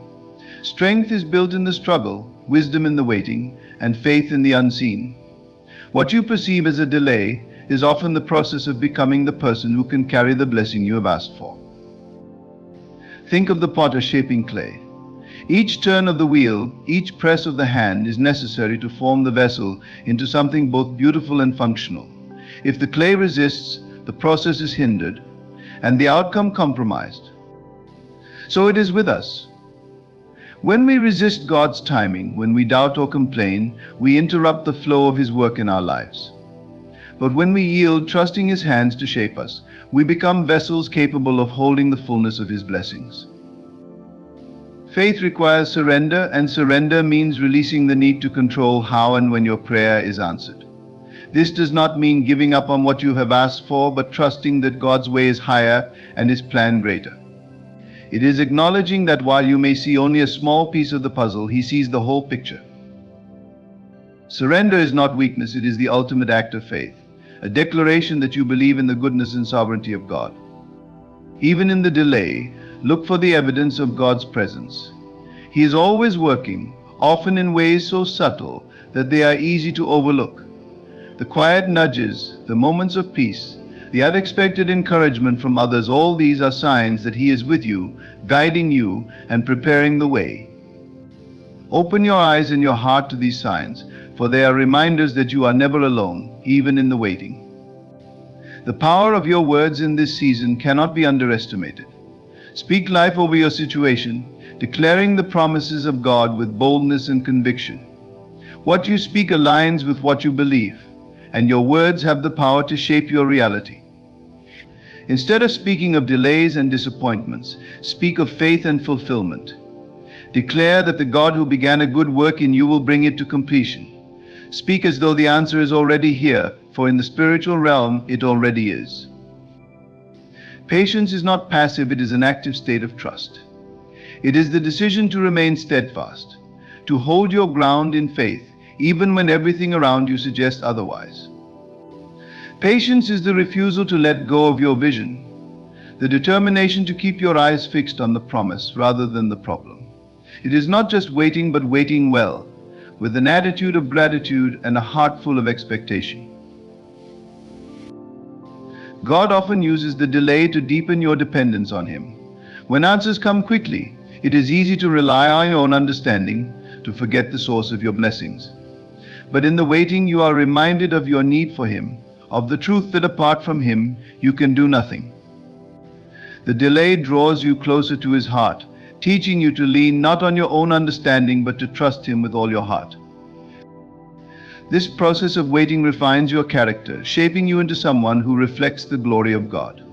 Strength is built in the struggle, wisdom in the waiting, and faith in the unseen. What you perceive as a delay is often the process of becoming the person who can carry the blessing you have asked for. Think of the potter shaping clay. Each turn of the wheel, each press of the hand is necessary to form the vessel into something both beautiful and functional. If the clay resists, the process is hindered, and the outcome compromised. So it is with us. When we resist God's timing, when we doubt or complain, we interrupt the flow of His work in our lives. But when we yield, trusting His hands to shape us, we become vessels capable of holding the fullness of His blessings. Faith requires surrender, and surrender means releasing the need to control how and when your prayer is answered. This does not mean giving up on what you have asked for, but trusting that God's way is higher and His plan greater. It is acknowledging that while you may see only a small piece of the puzzle, He sees the whole picture. Surrender is not weakness, it is the ultimate act of faith, a declaration that you believe in the goodness and sovereignty of God. Even in the delay, look for the evidence of God's presence. He is always working, often in ways so subtle that they are easy to overlook. The quiet nudges, the moments of peace, the unexpected encouragement from others, all these are signs that He is with you, guiding you and preparing the way. Open your eyes and your heart to these signs, for they are reminders that you are never alone, even in the waiting. The power of your words in this season cannot be underestimated. Speak life over your situation, declaring the promises of God with boldness and conviction. What you speak aligns with what you believe, and your words have the power to shape your reality. Instead of speaking of delays and disappointments, speak of faith and fulfillment. Declare that the God who began a good work in you will bring it to completion. Speak as though the answer is already here, for in the spiritual realm it already is. Patience is not passive, it is an active state of trust. It is the decision to remain steadfast, to hold your ground in faith, even when everything around you suggests otherwise. Patience is the refusal to let go of your vision, the determination to keep your eyes fixed on the promise rather than the problem. It is not just waiting, but waiting well, with an attitude of gratitude and a heart full of expectation. God often uses the delay to deepen your dependence on Him. When answers come quickly, it is easy to rely on your own understanding, to forget the source of your blessings. But in the waiting, you are reminded of your need for Him, of the truth that apart from Him, you can do nothing. The delay draws you closer to His heart, teaching you to lean not on your own understanding, but to trust Him with all your heart. This process of waiting refines your character, shaping you into someone who reflects the glory of God.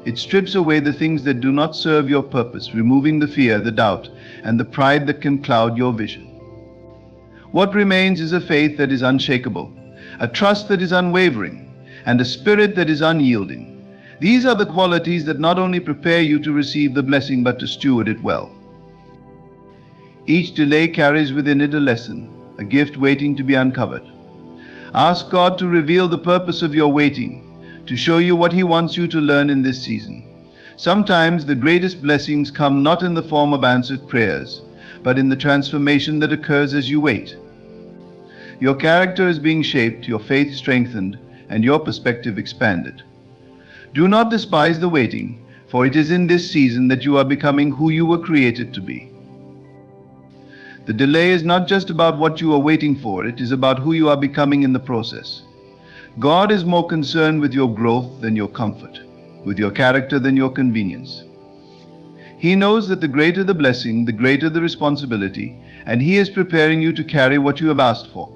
It strips away the things that do not serve your purpose, removing the fear, the doubt, and the pride that can cloud your vision. What remains is a faith that is unshakable, a trust that is unwavering, and a spirit that is unyielding. These are the qualities that not only prepare you to receive the blessing, but to steward it well. Each delay carries within it a lesson, a gift waiting to be uncovered. Ask God to reveal the purpose of your waiting, to show you what He wants you to learn in this season. Sometimes the greatest blessings come not in the form of answered prayers, but in the transformation that occurs as you wait. Your character is being shaped, your faith strengthened, and your perspective expanded. Do not despise the waiting, for it is in this season that you are becoming who you were created to be. The delay is not just about what you are waiting for, it is about who you are becoming in the process. God is more concerned with your growth than your comfort, with your character than your convenience. He knows that the greater the blessing, the greater the responsibility, and He is preparing you to carry what you have asked for.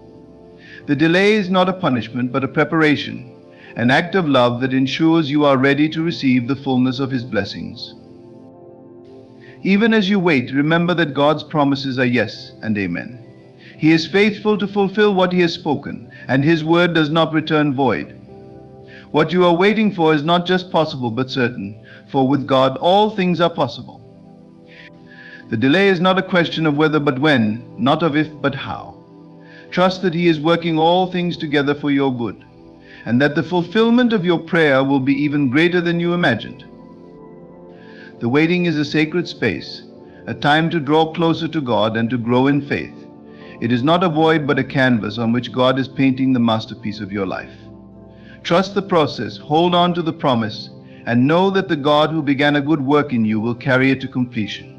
The delay is not a punishment, but a preparation, an act of love that ensures you are ready to receive the fullness of His blessings. Even as you wait, remember that God's promises are yes and amen. He is faithful to fulfill what He has spoken, and His word does not return void. What you are waiting for is not just possible, but certain, for with God all things are possible. The delay is not a question of whether but when, not of if but how. Trust that He is working all things together for your good, and that the fulfillment of your prayer will be even greater than you imagined. The waiting is a sacred space, a time to draw closer to God and to grow in faith. It is not a void, but a canvas on which God is painting the masterpiece of your life. Trust the process, hold on to the promise, and know that the God who began a good work in you will carry it to completion.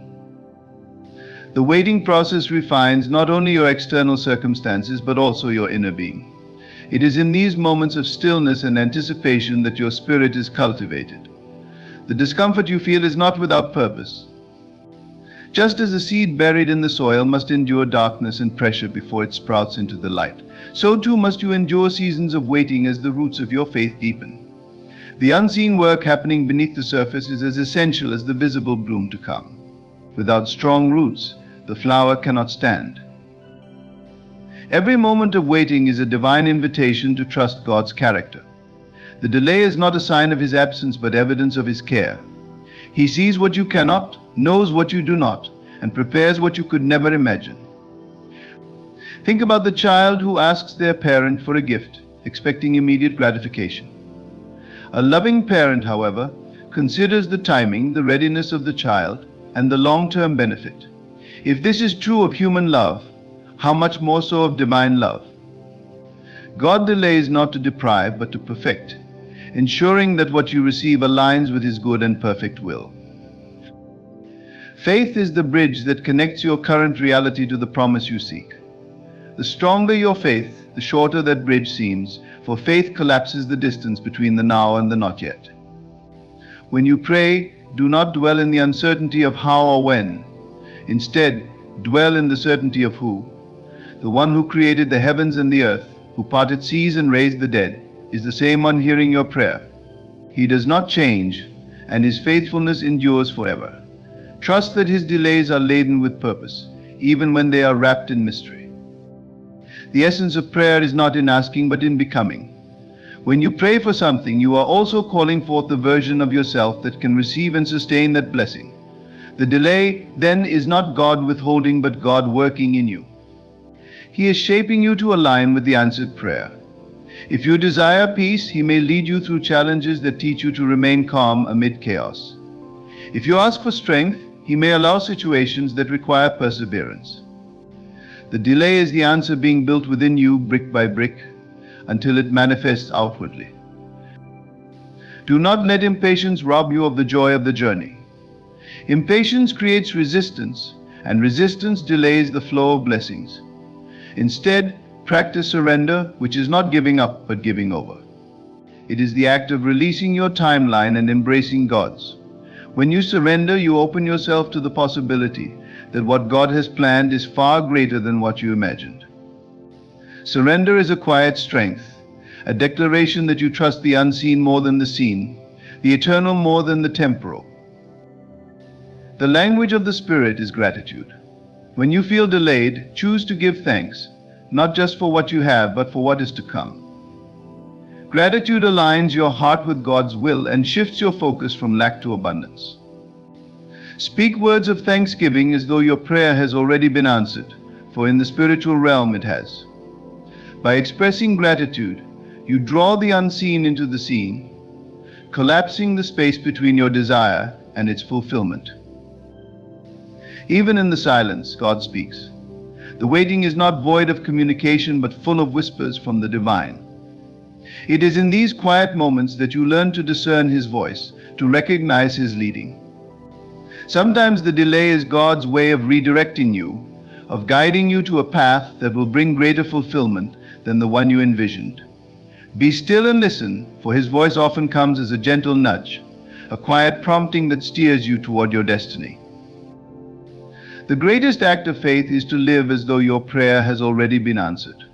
The waiting process refines not only your external circumstances, but also your inner being. It is in these moments of stillness and anticipation that your spirit is cultivated. The discomfort you feel is not without purpose. Just as a seed buried in the soil must endure darkness and pressure before it sprouts into the light, so too must you endure seasons of waiting as the roots of your faith deepen. The unseen work happening beneath the surface is as essential as the visible bloom to come. Without strong roots, the flower cannot stand. Every moment of waiting is a divine invitation to trust God's character. The delay is not a sign of His absence, but evidence of His care. He sees what you cannot, knows what you do not, and prepares what you could never imagine. Think about the child who asks their parent for a gift, expecting immediate gratification. A loving parent, however, considers the timing, the readiness of the child, and the long-term benefit. If this is true of human love, how much more so of divine love? God delays not to deprive, but to perfect. ensuring that what you receive aligns with His good and perfect will. Faith is the bridge that connects your current reality to the promise you seek. The stronger your faith, the shorter that bridge seems, for faith collapses the distance between the now and the not yet. When you pray, do not dwell in the uncertainty of how or when. Instead, dwell in the certainty of who. The one who created the heavens and the earth, who parted seas and raised the dead, is the same one hearing your prayer. He does not change, and His faithfulness endures forever. Trust that His delays are laden with purpose, even when they are wrapped in mystery. The essence of prayer is not in asking, but in becoming. When you pray for something, you are also calling forth the version of yourself that can receive and sustain that blessing. The delay, then, is not God withholding, but God working in you. He is shaping you to align with the answered prayer. If you desire peace, He may lead you through challenges that teach you to remain calm amid chaos. If you ask for strength, He may allow situations that require perseverance. The delay is the answer being built within you brick by brick until it manifests outwardly. Do not let impatience rob you of the joy of the journey. Impatience creates resistance, and resistance delays the flow of blessings. Instead, practice surrender, which is not giving up but giving over. It is the act of releasing your timeline and embracing God's. When you surrender, you open yourself to the possibility that what God has planned is far greater than what you imagined. Surrender is a quiet strength, a declaration that you trust the unseen more than the seen, the eternal more than the temporal. The language of the Spirit is gratitude. When you feel delayed, choose to give thanks, not just for what you have, but for what is to come. Gratitude aligns your heart with God's will and shifts your focus from lack to abundance. Speak words of thanksgiving as though your prayer has already been answered, for in the spiritual realm it has. By expressing gratitude, you draw the unseen into the seen, collapsing the space between your desire and its fulfillment. Even in the silence, God speaks. The waiting is not void of communication, but full of whispers from the divine. It is in these quiet moments that you learn to discern His voice, to recognize His leading. Sometimes the delay is God's way of redirecting you, of guiding you to a path that will bring greater fulfillment than the one you envisioned. Be still and listen, for His voice often comes as a gentle nudge, a quiet prompting that steers you toward your destiny. The greatest act of faith is to live as though your prayer has already been answered.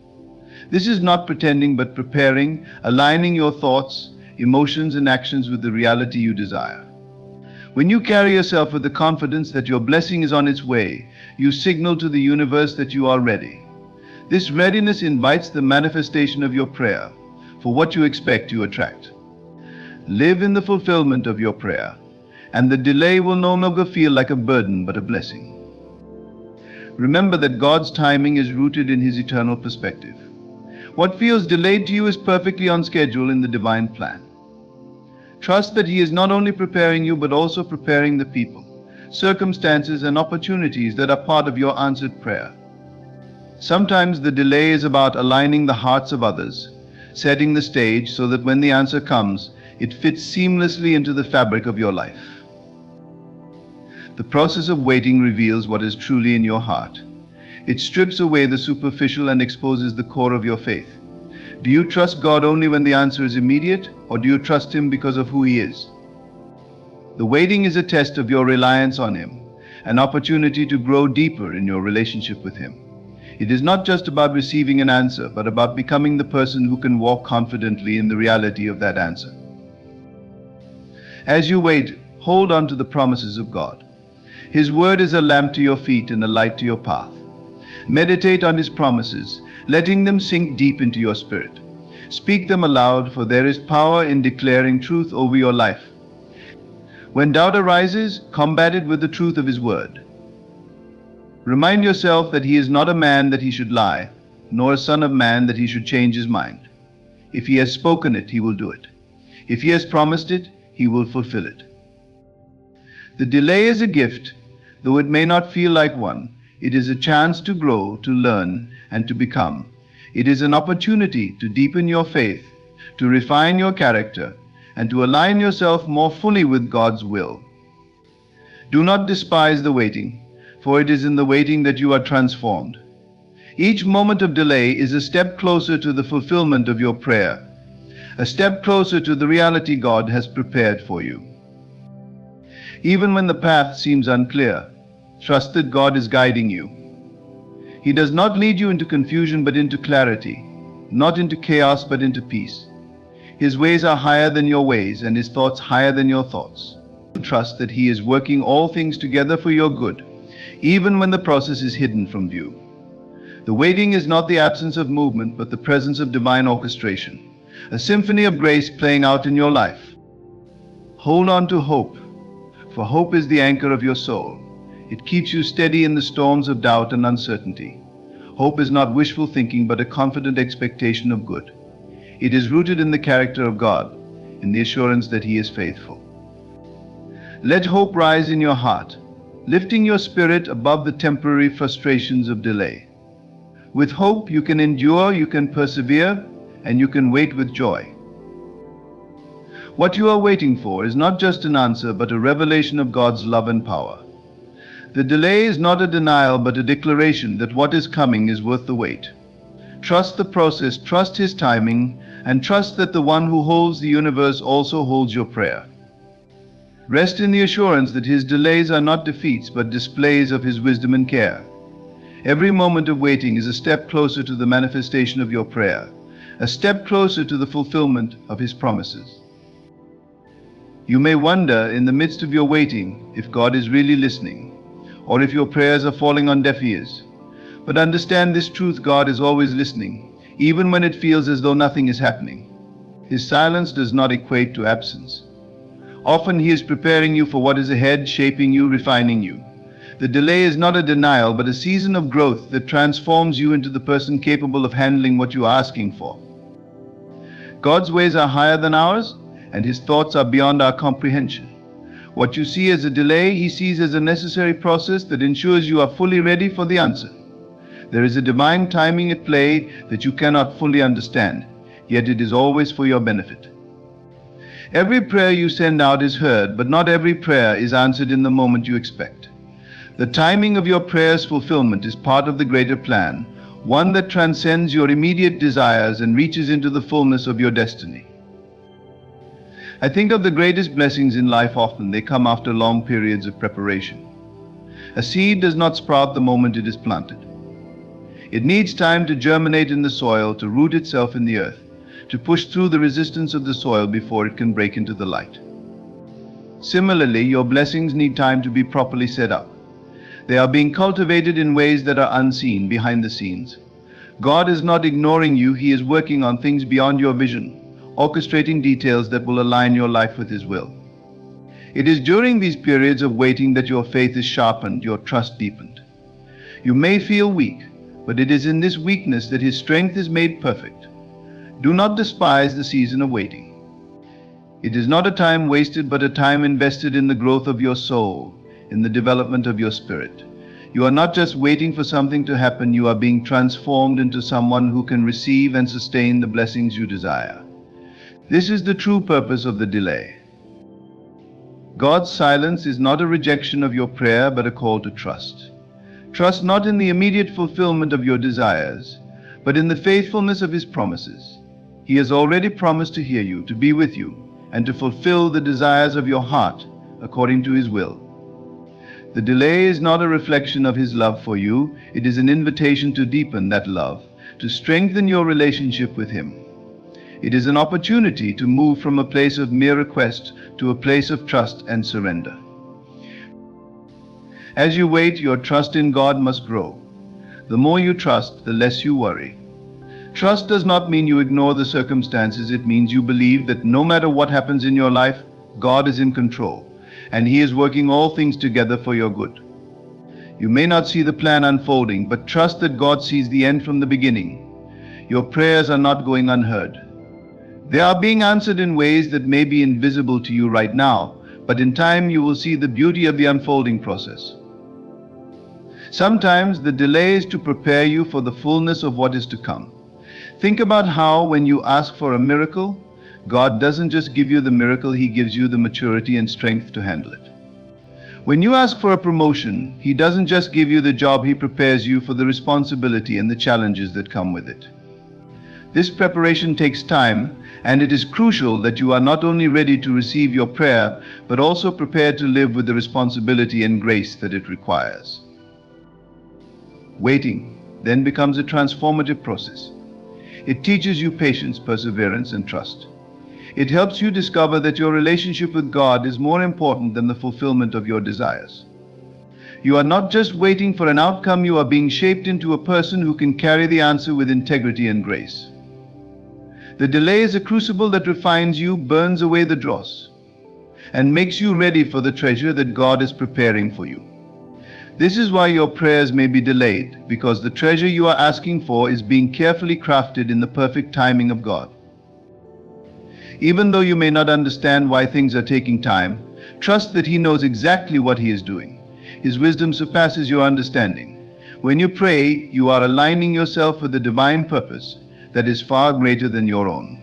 This is not pretending, but preparing, aligning your thoughts, emotions, and actions with the reality you desire. When you carry yourself with the confidence that your blessing is on its way, you signal to the universe that you are ready. This readiness invites the manifestation of your prayer, for what you expect you attract. Live in the fulfillment of your prayer, and the delay will no longer feel like a burden but a blessing. Remember that God's timing is rooted in His eternal perspective. What feels delayed to you is perfectly on schedule in the divine plan. Trust that He is not only preparing you, but also preparing the people, circumstances, and opportunities that are part of your answered prayer. Sometimes the delay is about aligning the hearts of others, setting the stage so that when the answer comes, it fits seamlessly into the fabric of your life. The process of waiting reveals what is truly in your heart. It strips away the superficial and exposes the core of your faith. Do you trust God only when the answer is immediate, or do you trust Him because of who He is? The waiting is a test of your reliance on Him, an opportunity to grow deeper in your relationship with Him. It is not just about receiving an answer, but about becoming the person who can walk confidently in the reality of that answer. As you wait, hold on to the promises of God. His word is a lamp to your feet and a light to your path. Meditate on His promises, letting them sink deep into your spirit. Speak them aloud, for there is power in declaring truth over your life. When doubt arises, combat it with the truth of His word. Remind yourself that He is not a man that He should lie, nor a son of man that He should change His mind. If He has spoken it, He will do it. If He has promised it, He will fulfill it. The delay is a gift, though it may not feel like one. It is a chance to grow, to learn, and to become. It is an opportunity to deepen your faith, to refine your character, and to align yourself more fully with God's will. Do not despise the waiting, for it is in the waiting that you are transformed. Each moment of delay is a step closer to the fulfillment of your prayer, a step closer to the reality God has prepared for you. Even when the path seems unclear, trust that God is guiding you. He does not lead you into confusion but into clarity, not into chaos but into peace. His ways are higher than your ways, and His thoughts higher than your thoughts. Trust that He is working all things together for your good, even when the process is hidden from view. The waiting is not the absence of movement, but the presence of divine orchestration, a symphony of grace playing out in your life. Hold on to hope, for hope is the anchor of your soul. It keeps you steady in the storms of doubt and uncertainty. Hope is not wishful thinking, but a confident expectation of good. It is rooted in the character of God, in the assurance that He is faithful. Let hope rise in your heart, lifting your spirit above the temporary frustrations of delay. With hope, you can endure, you can persevere, and you can wait with joy. What you are waiting for is not just an answer, but a revelation of God's love and power. The delay is not a denial, but a declaration that what is coming is worth the wait. Trust the process, trust His timing, and trust that the one who holds the universe also holds your prayer. Rest in the assurance that His delays are not defeats, but displays of His wisdom and care. Every moment of waiting is a step closer to the manifestation of your prayer, a step closer to the fulfillment of His promises. You may wonder in the midst of your waiting if God is really listening, or if your prayers are falling on deaf ears. But understand this truth: God is always listening, even when it feels as though nothing is happening. His silence does not equate to absence. Often He is preparing you for what is ahead, shaping you, refining you. The delay is not a denial, but a season of growth that transforms you into the person capable of handling what you are asking for. God's ways are higher than ours, and His thoughts are beyond our comprehension. What you see as a delay, He sees as a necessary process that ensures you are fully ready for the answer. There is a divine timing at play that you cannot fully understand, yet it is always for your benefit. Every prayer you send out is heard, but not every prayer is answered in the moment you expect. The timing of your prayer's fulfillment is part of the greater plan, one that transcends your immediate desires and reaches into the fullness of your destiny. I think of the greatest blessings in life. Often they come after long periods of preparation. A seed does not sprout the moment it is planted. It needs time to germinate in the soil, to root itself in the earth, to push through the resistance of the soil before it can break into the light. Similarly, your blessings need time to be properly set up. They are being cultivated in ways that are unseen, behind the scenes. God is not ignoring you. He is working on things beyond your vision, orchestrating details that will align your life with His will. It is during these periods of waiting that your faith is sharpened, your trust deepened. You may feel weak, but it is in this weakness that His strength is made perfect. Do not despise the season of waiting. It is not a time wasted, but a time invested in the growth of your soul, in the development of your spirit. You are not just waiting for something to happen, you are being transformed into someone who can receive and sustain the blessings you desire. This is the true purpose of the delay. God's silence is not a rejection of your prayer, but a call to trust. Trust not in the immediate fulfillment of your desires, but in the faithfulness of His promises. He has already promised to hear you, to be with you, and to fulfill the desires of your heart according to His will. The delay is not a reflection of His love for you. It is an invitation to deepen that love, to strengthen your relationship with Him. It is an opportunity to move from a place of mere request to a place of trust and surrender. As you wait, your trust in God must grow. The more you trust, the less you worry. Trust does not mean you ignore the circumstances. It means you believe that no matter what happens in your life, God is in control, and He is working all things together for your good. You may not see the plan unfolding, but trust that God sees the end from the beginning. Your prayers are not going unheard. They are being answered in ways that may be invisible to you right now, but in time you will see the beauty of the unfolding process. Sometimes the delay is to prepare you for the fullness of what is to come. Think about how, when you ask for a miracle, God doesn't just give you the miracle, He gives you the maturity and strength to handle it. When you ask for a promotion, He doesn't just give you the job, He prepares you for the responsibility and the challenges that come with it. This preparation takes time, and it is crucial that you are not only ready to receive your prayer, but also prepared to live with the responsibility and grace that it requires. Waiting then becomes a transformative process. It teaches you patience, perseverance, and trust. It helps you discover that your relationship with God is more important than the fulfillment of your desires. You are not just waiting for an outcome, you are being shaped into a person who can carry the answer with integrity and grace. The delay is a crucible that refines you, burns away the dross, and makes you ready for the treasure that God is preparing for you. This is why your prayers may be delayed, because the treasure you are asking for is being carefully crafted in the perfect timing of God. Even though you may not understand why things are taking time, trust that He knows exactly what He is doing. His wisdom surpasses your understanding. When you pray, you are aligning yourself with the divine purpose that is far greater than your own.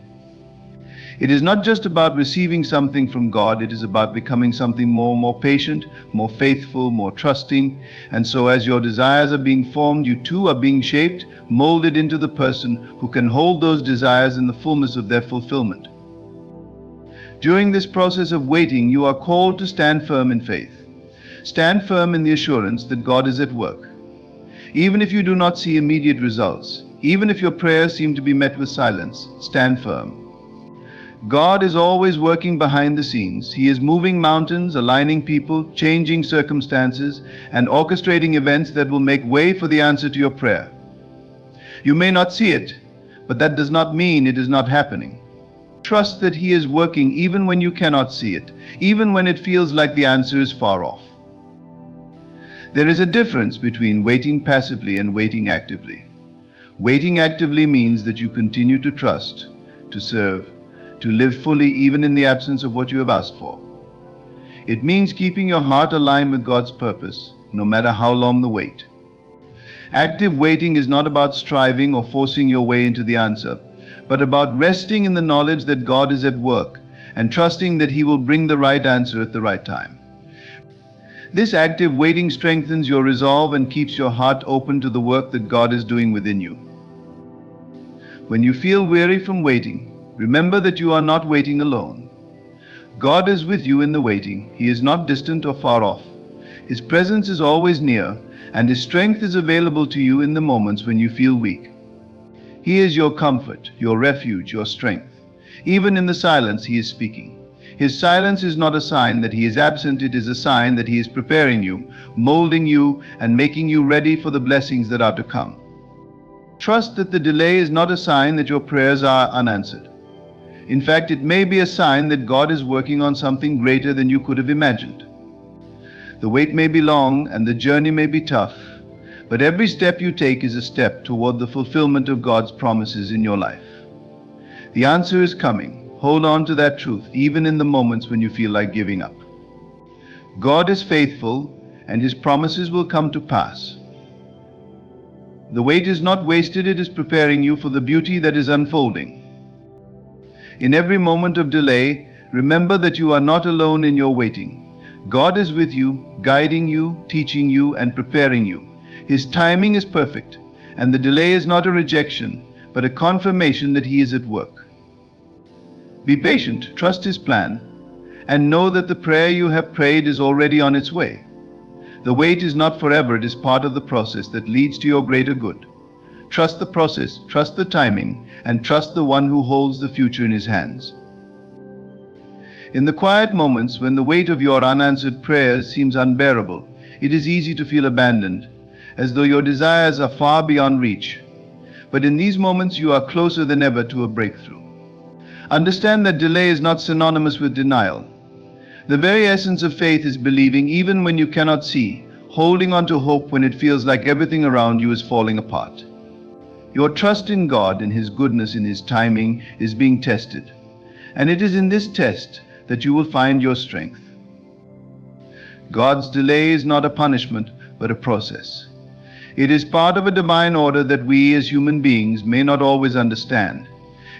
It is not just about receiving something from God, it is about becoming something more patient, more faithful, more trusting. And so as your desires are being formed, you too are being shaped, molded into the person who can hold those desires in the fullness of their fulfillment. During this process of waiting, you are called to stand firm in faith. Stand firm in the assurance that God is at work. Even if you do not see immediate results, even if your prayers seem to be met with silence, stand firm. God is always working behind the scenes. He is moving mountains, aligning people, changing circumstances, and orchestrating events that will make way for the answer to your prayer. You may not see it, but that does not mean it is not happening. Trust that He is working even when you cannot see it, even when it feels like the answer is far off. There is a difference between waiting passively and waiting actively. Waiting actively means that you continue to trust, to serve, to live fully even in the absence of what you have asked for. It means keeping your heart aligned with God's purpose, no matter how long the wait. Active waiting is not about striving or forcing your way into the answer, but about resting in the knowledge that God is at work and trusting that He will bring the right answer at the right time. This active waiting strengthens your resolve and keeps your heart open to the work that God is doing within you. When you feel weary from waiting, remember that you are not waiting alone. God is with you in the waiting. He is not distant or far off. His presence is always near, and His strength is available to you in the moments when you feel weak. He is your comfort, your refuge, your strength. Even in the silence, He is speaking. His silence is not a sign that He is absent, it is a sign that He is preparing you, molding you, and making you ready for the blessings that are to come. Trust that the delay is not a sign that your prayers are unanswered. In fact, it may be a sign that God is working on something greater than you could have imagined. The wait may be long and the journey may be tough, but every step you take is a step toward the fulfillment of God's promises in your life. The answer is coming. Hold on to that truth, even in the moments when you feel like giving up. God is faithful, and His promises will come to pass. The wait is not wasted, it is preparing you for the beauty that is unfolding. In every moment of delay, remember that you are not alone in your waiting. God is with you, guiding you, teaching you, and preparing you. His timing is perfect, and the delay is not a rejection, but a confirmation that He is at work. Be patient, trust His plan, and know that the prayer you have prayed is already on its way. The wait is not forever, it is part of the process that leads to your greater good. Trust the process, trust the timing, and trust the one who holds the future in His hands. In the quiet moments when the weight of your unanswered prayers seems unbearable, it is easy to feel abandoned, as though your desires are far beyond reach. But in these moments you are closer than ever to a breakthrough. Understand that delay is not synonymous with denial. The very essence of faith is believing even when you cannot see, holding on to hope when it feels like everything around you is falling apart. Your trust in God and His goodness in His timing is being tested, and it is in this test that you will find your strength. God's delay is not a punishment, but a process. It is part of a divine order that we as human beings may not always understand.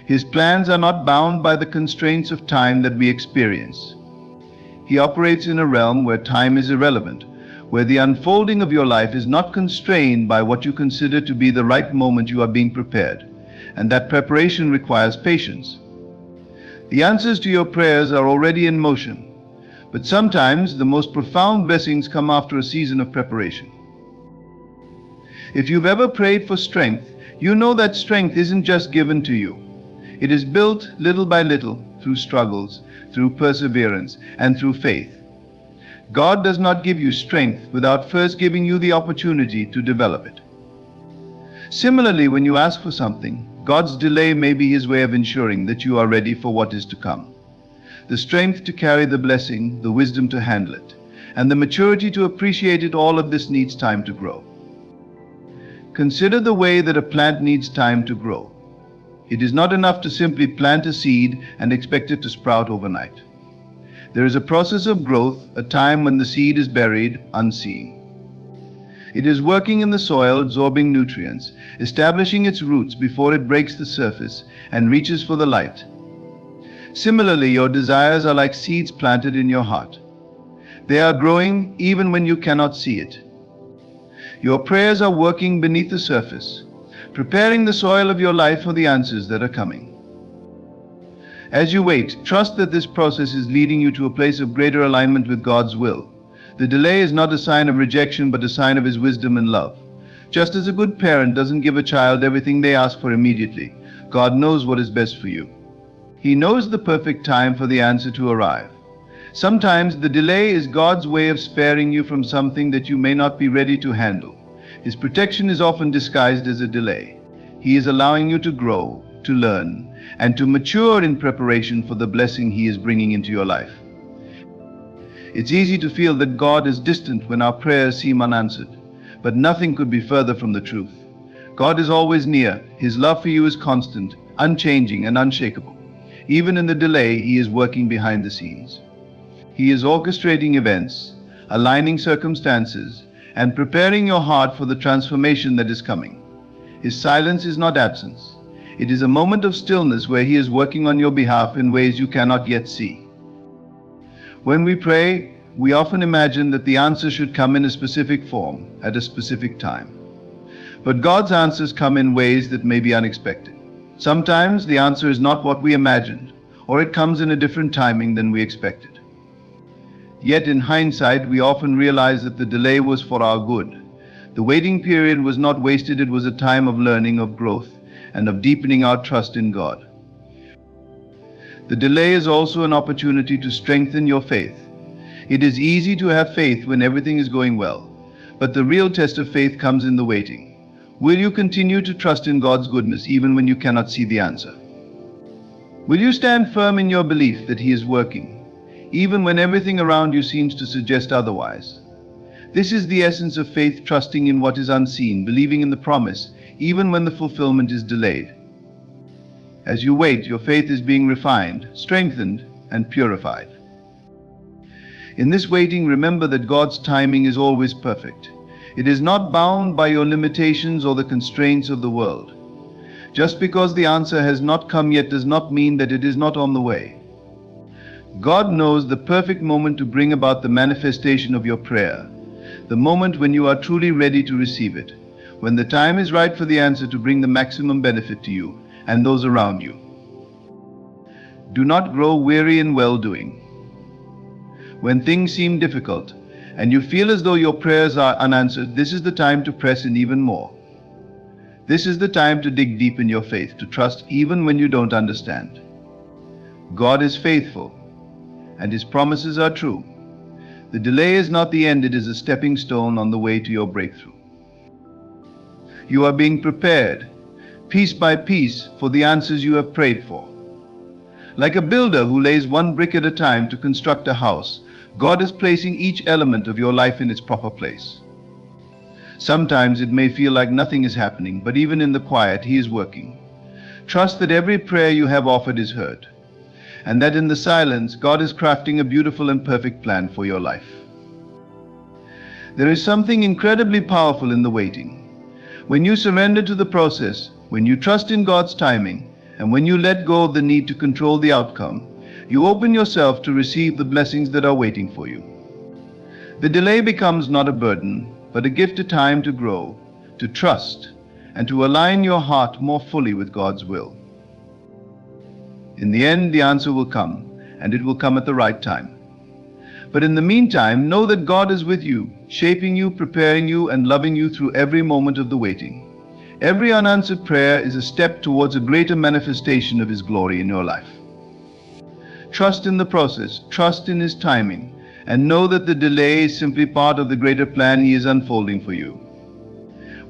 His plans are not bound by the constraints of time that we experience. He operates in a realm where time is irrelevant, where the unfolding of your life is not constrained by what you consider to be the right moment you are being prepared, and that preparation requires patience. The answers to your prayers are already in motion, but sometimes the most profound blessings come after a season of preparation. If you've ever prayed for strength, you know that strength isn't just given to you. It is built little by little through struggles, through perseverance, and through faith. God does not give you strength without first giving you the opportunity to develop it. Similarly, when you ask for something, God's delay may be His way of ensuring that you are ready for what is to come. The strength to carry the blessing, the wisdom to handle it, and the maturity to appreciate it, all of this needs time to grow. Consider the way that a plant needs time to grow. It is not enough to simply plant a seed and expect it to sprout overnight. There is a process of growth, a time when the seed is buried, unseen. It is working in the soil, absorbing nutrients, establishing its roots before it breaks the surface and reaches for the light. Similarly, your desires are like seeds planted in your heart. They are growing even when you cannot see it. Your prayers are working beneath the surface, preparing the soil of your life for the answers that are coming. As you wait, trust that this process is leading you to a place of greater alignment with God's will. The delay is not a sign of rejection, but a sign of His wisdom and love. Just as a good parent doesn't give a child everything they ask for immediately, God knows what is best for you. He knows the perfect time for the answer to arrive. Sometimes the delay is God's way of sparing you from something that you may not be ready to handle. His protection is often disguised as a delay. He is allowing you to grow, to learn, and to mature in preparation for the blessing He is bringing into your life. It's easy to feel that God is distant when our prayers seem unanswered, but nothing could be further from the truth. God is always near. His love for you is constant, unchanging, and unshakable. Even in the delay, He is working behind the scenes. He is orchestrating events, aligning circumstances, and preparing your heart for the transformation that is coming. His silence is not absence. It is a moment of stillness where He is working on your behalf in ways you cannot yet see. When we pray, we often imagine that the answer should come in a specific form, at a specific time. But God's answers come in ways that may be unexpected. Sometimes the answer is not what we imagined, or it comes in a different timing than we expected. Yet in hindsight, we often realize that the delay was for our good. The waiting period was not wasted. It was a time of learning, of growth, and of deepening our trust in God. The delay is also an opportunity to strengthen your faith. It is easy to have faith when everything is going well, but the real test of faith comes in the waiting. Will you continue to trust in God's goodness even when you cannot see the answer? Will you stand firm in your belief that He is working, even when everything around you seems to suggest otherwise? This is the essence of faith, trusting in what is unseen, believing in the promise, even when the fulfillment is delayed. As you wait, your faith is being refined, strengthened, and purified. In this waiting, remember that God's timing is always perfect. It is not bound by your limitations or the constraints of the world. Just because the answer has not come yet does not mean that it is not on the way. God knows the perfect moment to bring about the manifestation of your prayer, the moment when you are truly ready to receive it, when the time is right for the answer to bring the maximum benefit to you and those around you. Do not grow weary in well-doing. When things seem difficult and you feel as though your prayers are unanswered, this is the time to press in even more. This is the time to dig deep in your faith, to trust even when you don't understand. God is faithful, and His promises are true. The delay is not the end, it is a stepping stone on the way to your breakthrough. You are being prepared, piece by piece, for the answers you have prayed for. Like a builder who lays one brick at a time to construct a house, God is placing each element of your life in its proper place. Sometimes it may feel like nothing is happening, but even in the quiet, He is working. Trust that every prayer you have offered is heard, and that in the silence, God is crafting a beautiful and perfect plan for your life. There is something incredibly powerful in the waiting. When you surrender to the process, when you trust in God's timing, And when you let go of the need to control the outcome, you open yourself to receive the blessings that are waiting for you. The delay becomes not a burden, but a gift of time to grow, to trust, and to align your heart more fully with God's will. In the end, the answer will come, and it will come at the right time. But in the meantime, know that God is with you, shaping you, preparing you, and loving you through every moment of the waiting. Every unanswered prayer is a step towards a greater manifestation of His glory in your life. Trust in the process, trust in His timing, and know that the delay is simply part of the greater plan He is unfolding for you.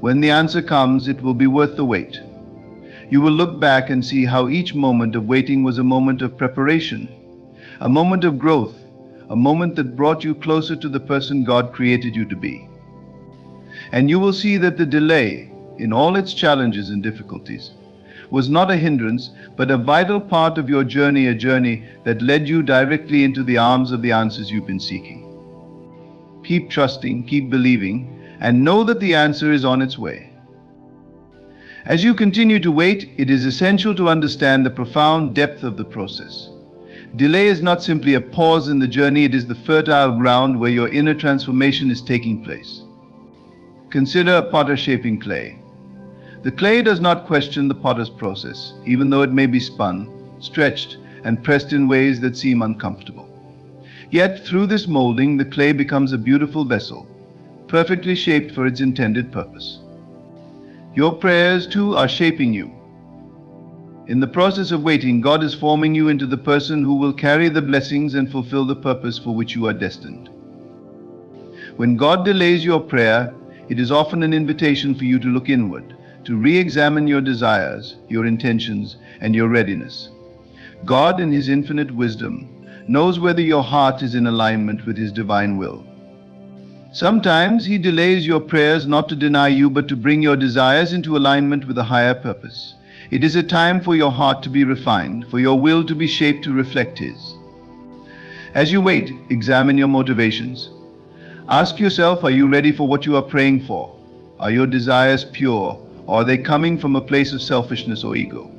When the answer comes, it will be worth the wait. You will look back and see how each moment of waiting was a moment of preparation, a moment of growth, a moment that brought you closer to the person God created you to be. And you will see that the delay, in all its challenges and difficulties, was not a hindrance, but a vital part of your journey, a journey that led you directly into the arms of the answers you've been seeking. Keep trusting, keep believing, and know that the answer is on its way. As you continue to wait, it is essential to understand the profound depth of the process. Delay is not simply a pause in the journey, it is the fertile ground where your inner transformation is taking place. Consider a potter shaping clay. The clay does not question the potter's process, even though it may be spun, stretched, and pressed in ways that seem uncomfortable. Yet, through this molding, the clay becomes a beautiful vessel, perfectly shaped for its intended purpose. Your prayers, too, are shaping you. In the process of waiting, God is forming you into the person who will carry the blessings and fulfill the purpose for which you are destined. When God delays your prayer, it is often an invitation for you to look inward, to re-examine your desires, your intentions, and your readiness. God, in His infinite wisdom, knows whether your heart is in alignment with His divine will. Sometimes He delays your prayers not to deny you, but to bring your desires into alignment with a higher purpose. It is a time for your heart to be refined, for your will to be shaped to reflect His. As you wait, examine your motivations. Ask yourself, are you ready for what you are praying for? Are your desires pure, or are they coming from a place of selfishness or ego?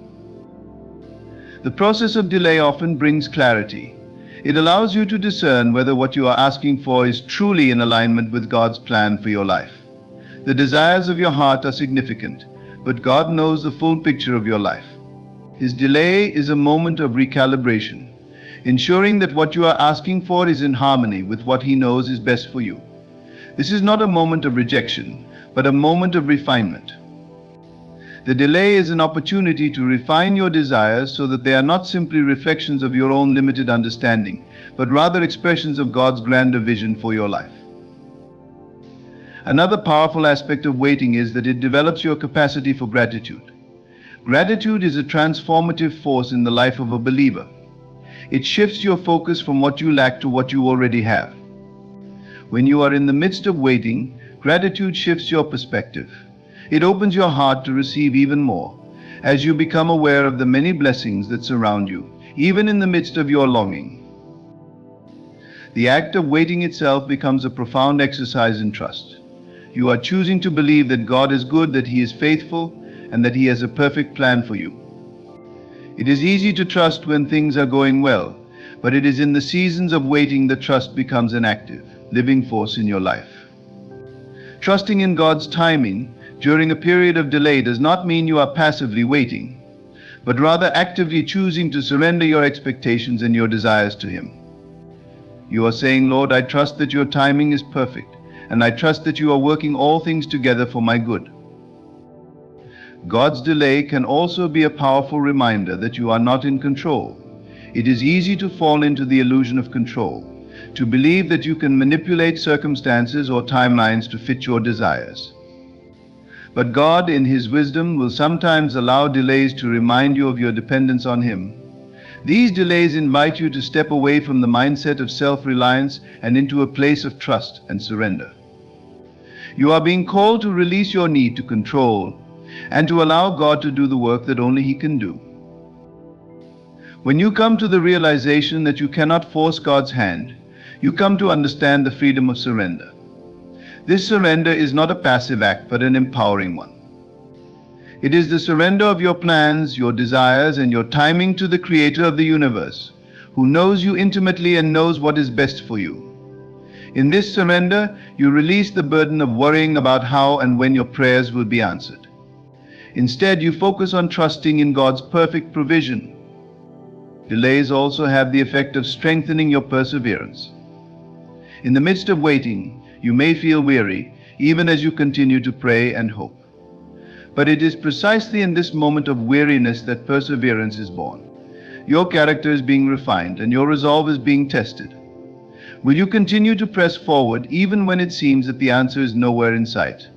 The process of delay often brings clarity. It allows you to discern whether what you are asking for is truly in alignment with God's plan for your life. The desires of your heart are significant, but God knows the full picture of your life. His delay is a moment of recalibration, ensuring that what you are asking for is in harmony with what He knows is best for you. This is not a moment of rejection, but a moment of refinement. The delay is an opportunity to refine your desires so that they are not simply reflections of your own limited understanding, but rather expressions of God's grander vision for your life. Another powerful aspect of waiting is that it develops your capacity for gratitude. Gratitude is a transformative force in the life of a believer. It shifts your focus from what you lack to what you already have. When you are in the midst of waiting, gratitude shifts your perspective. It opens your heart to receive even more, as you become aware of the many blessings that surround you, even in the midst of your longing. The act of waiting itself becomes a profound exercise in trust. You are choosing to believe that God is good, that He is faithful, and that He has a perfect plan for you. It is easy to trust when things are going well, but it is in the seasons of waiting that trust becomes an active, living force in your life. Trusting in God's timing during a period of delay does not mean you are passively waiting, but rather actively choosing to surrender your expectations and your desires to Him. You are saying, Lord, I trust that your timing is perfect, and I trust that you are working all things together for my good. God's delay can also be a powerful reminder that you are not in control. It is easy to fall into the illusion of control, to believe that you can manipulate circumstances or timelines to fit your desires. But God, in His wisdom, will sometimes allow delays to remind you of your dependence on Him. These delays invite you to step away from the mindset of self-reliance and into a place of trust and surrender. You are being called to release your need to control and to allow God to do the work that only He can do. When you come to the realization that you cannot force God's hand, you come to understand the freedom of surrender. This surrender is not a passive act, but an empowering one. It is the surrender of your plans, your desires, and your timing to the Creator of the universe, who knows you intimately and knows what is best for you. In this surrender, you release the burden of worrying about how and when your prayers will be answered. Instead, you focus on trusting in God's perfect provision. Delays also have the effect of strengthening your perseverance. In the midst of waiting, you may feel weary, even as you continue to pray and hope. But it is precisely in this moment of weariness that perseverance is born. Your character is being refined and your resolve is being tested. Will you continue to press forward even when it seems that the answer is nowhere in sight?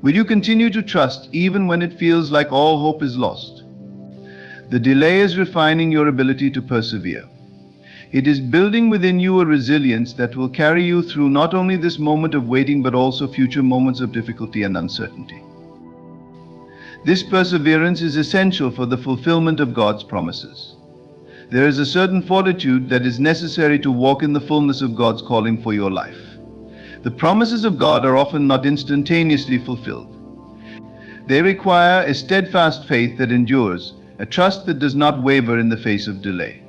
Will you continue to trust even when it feels like all hope is lost? The delay is refining your ability to persevere. It is building within you a resilience that will carry you through not only this moment of waiting but also future moments of difficulty and uncertainty. This perseverance is essential for the fulfillment of God's promises. There is a certain fortitude that is necessary to walk in the fullness of God's calling for your life. The promises of God are often not instantaneously fulfilled. They require a steadfast faith that endures, a trust that does not waver in the face of delay.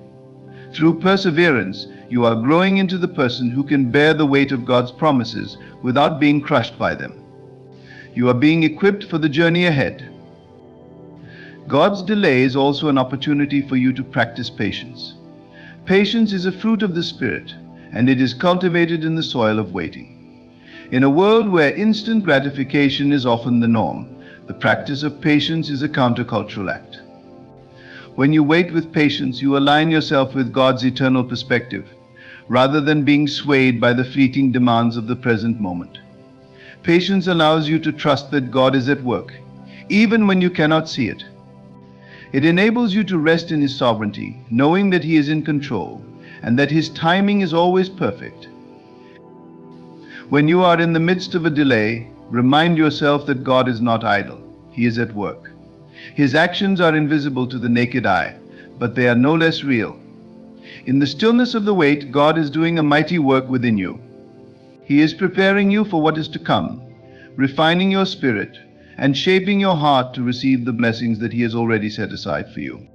Through perseverance, you are growing into the person who can bear the weight of God's promises without being crushed by them. You are being equipped for the journey ahead. God's delay is also an opportunity for you to practice patience. Patience is a fruit of the Spirit, and it is cultivated in the soil of waiting. In a world where instant gratification is often the norm, the practice of patience is a countercultural act. When you wait with patience, you align yourself with God's eternal perspective, rather than being swayed by the fleeting demands of the present moment. Patience allows you to trust that God is at work, even when you cannot see it. It enables you to rest in His sovereignty, knowing that He is in control and that His timing is always perfect. When you are in the midst of a delay, remind yourself that God is not idle. He is at work. His actions are invisible to the naked eye, but they are no less real. In the stillness of the wait, God is doing a mighty work within you. He is preparing you for what is to come, refining your spirit, and shaping your heart to receive the blessings that He has already set aside for you.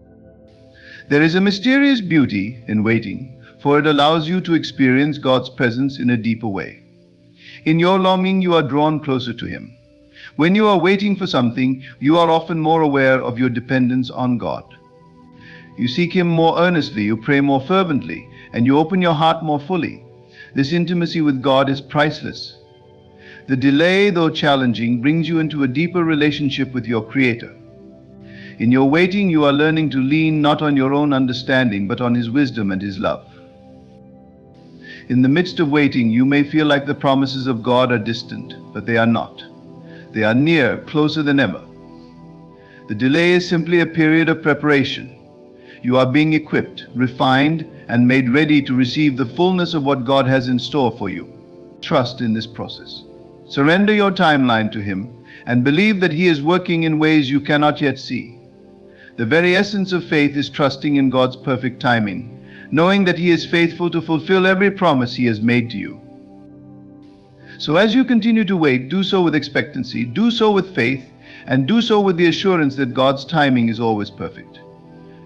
There is a mysterious beauty in waiting, for it allows you to experience God's presence in a deeper way. In your longing, you are drawn closer to Him. When you are waiting for something, you are often more aware of your dependence on God. You seek Him more earnestly, you pray more fervently, and you open your heart more fully. This intimacy with God is priceless. The delay, though challenging, brings you into a deeper relationship with your Creator. In your waiting, you are learning to lean not on your own understanding, but on His wisdom and His love. In the midst of waiting, you may feel like the promises of God are distant, but they are not. They are near, closer than ever. The delay is simply a period of preparation. You are being equipped, refined, and made ready to receive the fullness of what God has in store for you. Trust in this process. Surrender your timeline to Him and believe that He is working in ways you cannot yet see. The very essence of faith is trusting in God's perfect timing, knowing that He is faithful to fulfill every promise He has made to you. So as you continue to wait, do so with expectancy, do so with faith, and do so with the assurance that God's timing is always perfect.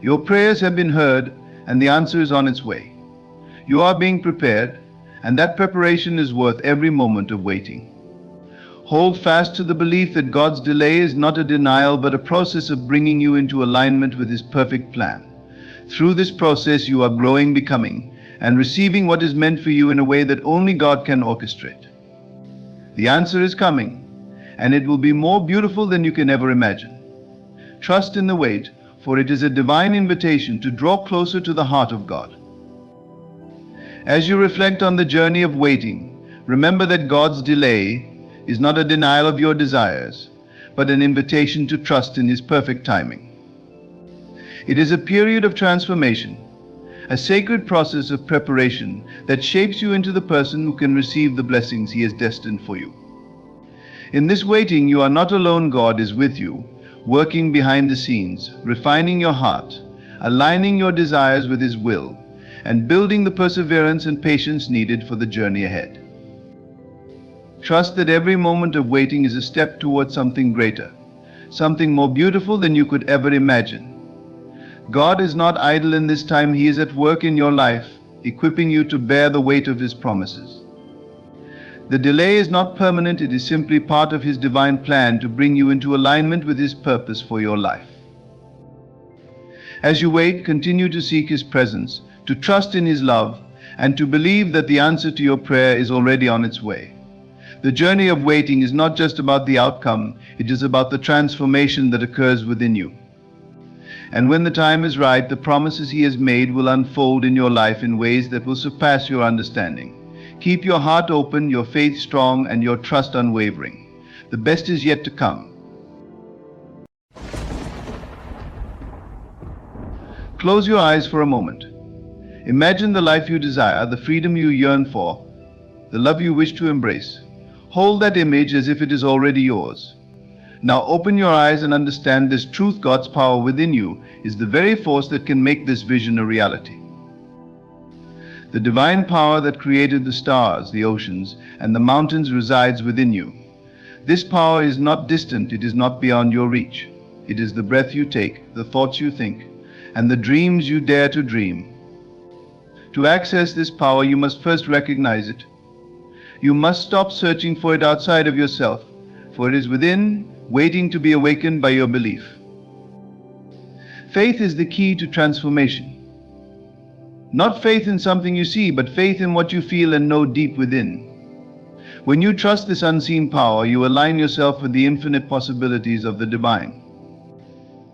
Your prayers have been heard, and the answer is on its way. You are being prepared, and that preparation is worth every moment of waiting. Hold fast to the belief that God's delay is not a denial, but a process of bringing you into alignment with His perfect plan. Through this process, you are growing, becoming, and receiving what is meant for you in a way that only God can orchestrate. The answer is coming, and it will be more beautiful than you can ever imagine. Trust in the wait, for it is a divine invitation to draw closer to the heart of God. As you reflect on the journey of waiting, remember that God's delay is not a denial of your desires, but an invitation to trust in His perfect timing. It is a period of transformation, a sacred process of preparation that shapes you into the person who can receive the blessings He has destined for you. In this waiting, you are not alone. God is with you, working behind the scenes, refining your heart, aligning your desires with His will, and building the perseverance and patience needed for the journey ahead. Trust that every moment of waiting is a step towards something greater, something more beautiful than you could ever imagine. God is not idle in this time. He is at work in your life, equipping you to bear the weight of His promises. The delay is not permanent, it is simply part of His divine plan to bring you into alignment with His purpose for your life. As you wait, continue to seek His presence, to trust in His love, and to believe that the answer to your prayer is already on its way. The journey of waiting is not just about the outcome, it is about the transformation that occurs within you. And when the time is right, the promises He has made will unfold in your life in ways that will surpass your understanding. Keep your heart open, your faith strong, and your trust unwavering. The best is yet to come. Close your eyes for a moment. Imagine the life you desire, the freedom you yearn for, the love you wish to embrace. Hold that image as if it is already yours. Now open your eyes and understand this truth: God's power within you is the very force that can make this vision a reality. The divine power that created the stars, the oceans, and the mountains resides within you. This power is not distant, it is not beyond your reach. It is the breath you take, the thoughts you think, and the dreams you dare to dream. To access this power, you must first recognize it. You must stop searching for it outside of yourself, for it is within, waiting to be awakened by your belief. Faith is the key to transformation. Not faith in something you see, but faith in what you feel and know deep within. When you trust this unseen power, you align yourself with the infinite possibilities of the divine.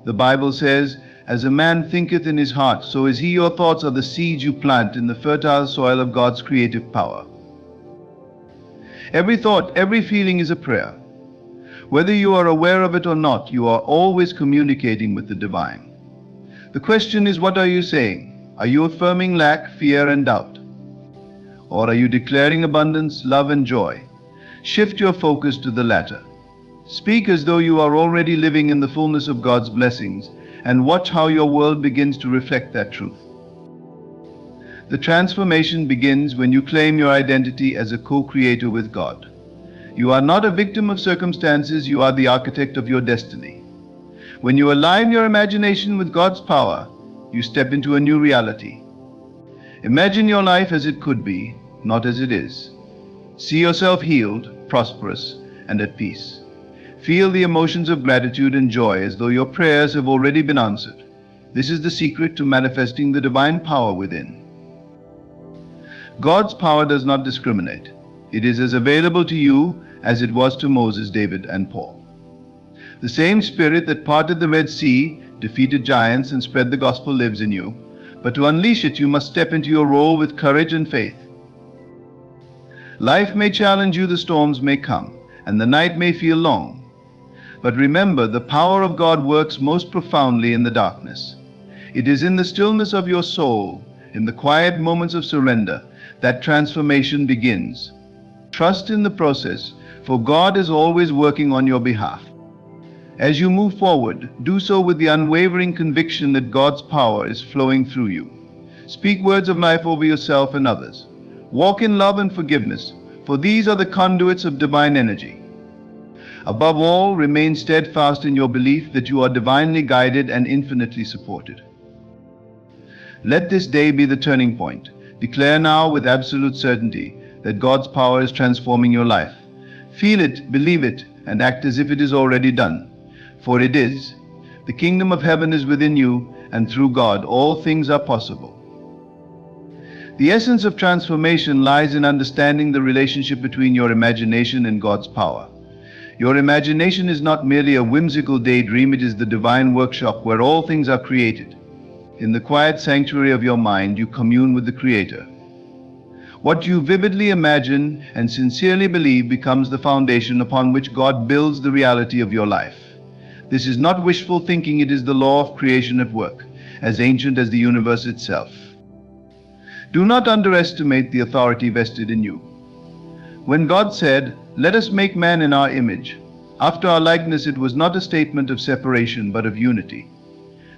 The Bible says, "As a man thinketh in his heart, so is he." Your thoughts are the seeds you plant in the fertile soil of God's creative power. Every thought, every feeling is a prayer. Whether you are aware of it or not, you are always communicating with the divine. The question is, what are you saying? Are you affirming lack, fear, and doubt? Or are you declaring abundance, love, and joy? Shift your focus to the latter. Speak as though you are already living in the fullness of God's blessings, and watch how your world begins to reflect that truth. The transformation begins when you claim your identity as a co-creator with God. You are not a victim of circumstances, you are the architect of your destiny. When you align your imagination with God's power, you step into a new reality. Imagine your life as it could be, not as it is. See yourself healed, prosperous, and at peace. Feel the emotions of gratitude and joy as though your prayers have already been answered. This is the secret to manifesting the divine power within. God's power does not discriminate. It is as available to you as it was to Moses, David, and Paul. The same Spirit that parted the Red Sea, defeated giants, and spread the gospel lives in you. But to unleash it, you must step into your role with courage and faith. Life may challenge you, the storms may come, and the night may feel long. But remember, the power of God works most profoundly in the darkness. It is in the stillness of your soul, in the quiet moments of surrender, that transformation begins. Trust in the process, for God is always working on your behalf. As you move forward, do so with the unwavering conviction that God's power is flowing through you. Speak words of life over yourself and others. Walk in love and forgiveness, for these are the conduits of divine energy. Above all, remain steadfast in your belief that you are divinely guided and infinitely supported. Let this day be the turning point. Declare now with absolute certainty that God's power is transforming your life. Feel it, believe it, and act as if it is already done. For it is. The kingdom of heaven is within you, and through God all things are possible. The essence of transformation lies in understanding the relationship between your imagination and God's power. Your imagination is not merely a whimsical daydream, it is the divine workshop where all things are created. In the quiet sanctuary of your mind, you commune with the Creator. What you vividly imagine and sincerely believe becomes the foundation upon which God builds the reality of your life. This is not wishful thinking, it is the law of creation at work, as ancient as the universe itself. Do not underestimate the authority vested in you. When God said, "Let us make man in our image," after our likeness, it was not a statement of separation but of unity.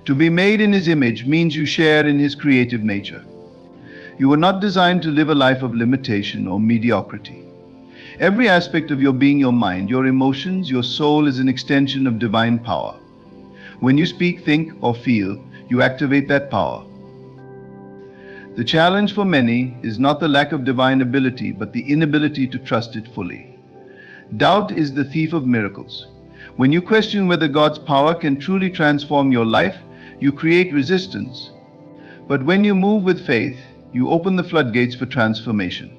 To be made in His image means you share in His creative nature. You were not designed to live a life of limitation or mediocrity. Every aspect of your being, your mind, your emotions, your soul is an extension of divine power. When you speak, think, or feel, you activate that power. The challenge for many is not the lack of divine ability, but the inability to trust it fully. Doubt is the thief of miracles. When you question whether God's power can truly transform your life, you create resistance. But when you move with faith, you open the floodgates for transformation.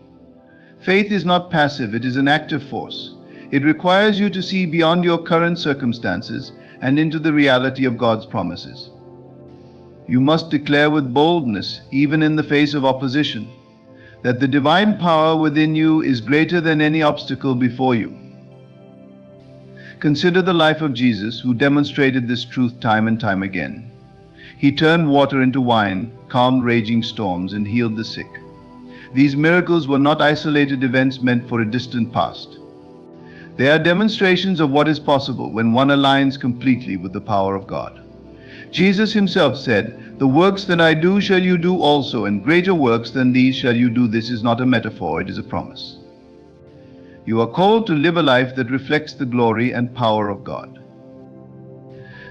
Faith is not passive, it is an active force. It requires you to see beyond your current circumstances and into the reality of God's promises. You must declare with boldness, even in the face of opposition, that the divine power within you is greater than any obstacle before you. Consider the life of Jesus, who demonstrated this truth time and time again. He turned water into wine, calmed raging storms, and healed the sick. These miracles were not isolated events meant for a distant past. They are demonstrations of what is possible when one aligns completely with the power of God. Jesus himself said, "The works that I do shall you do also, and greater works than these shall you do." This is not a metaphor, it is a promise. You are called to live a life that reflects the glory and power of God.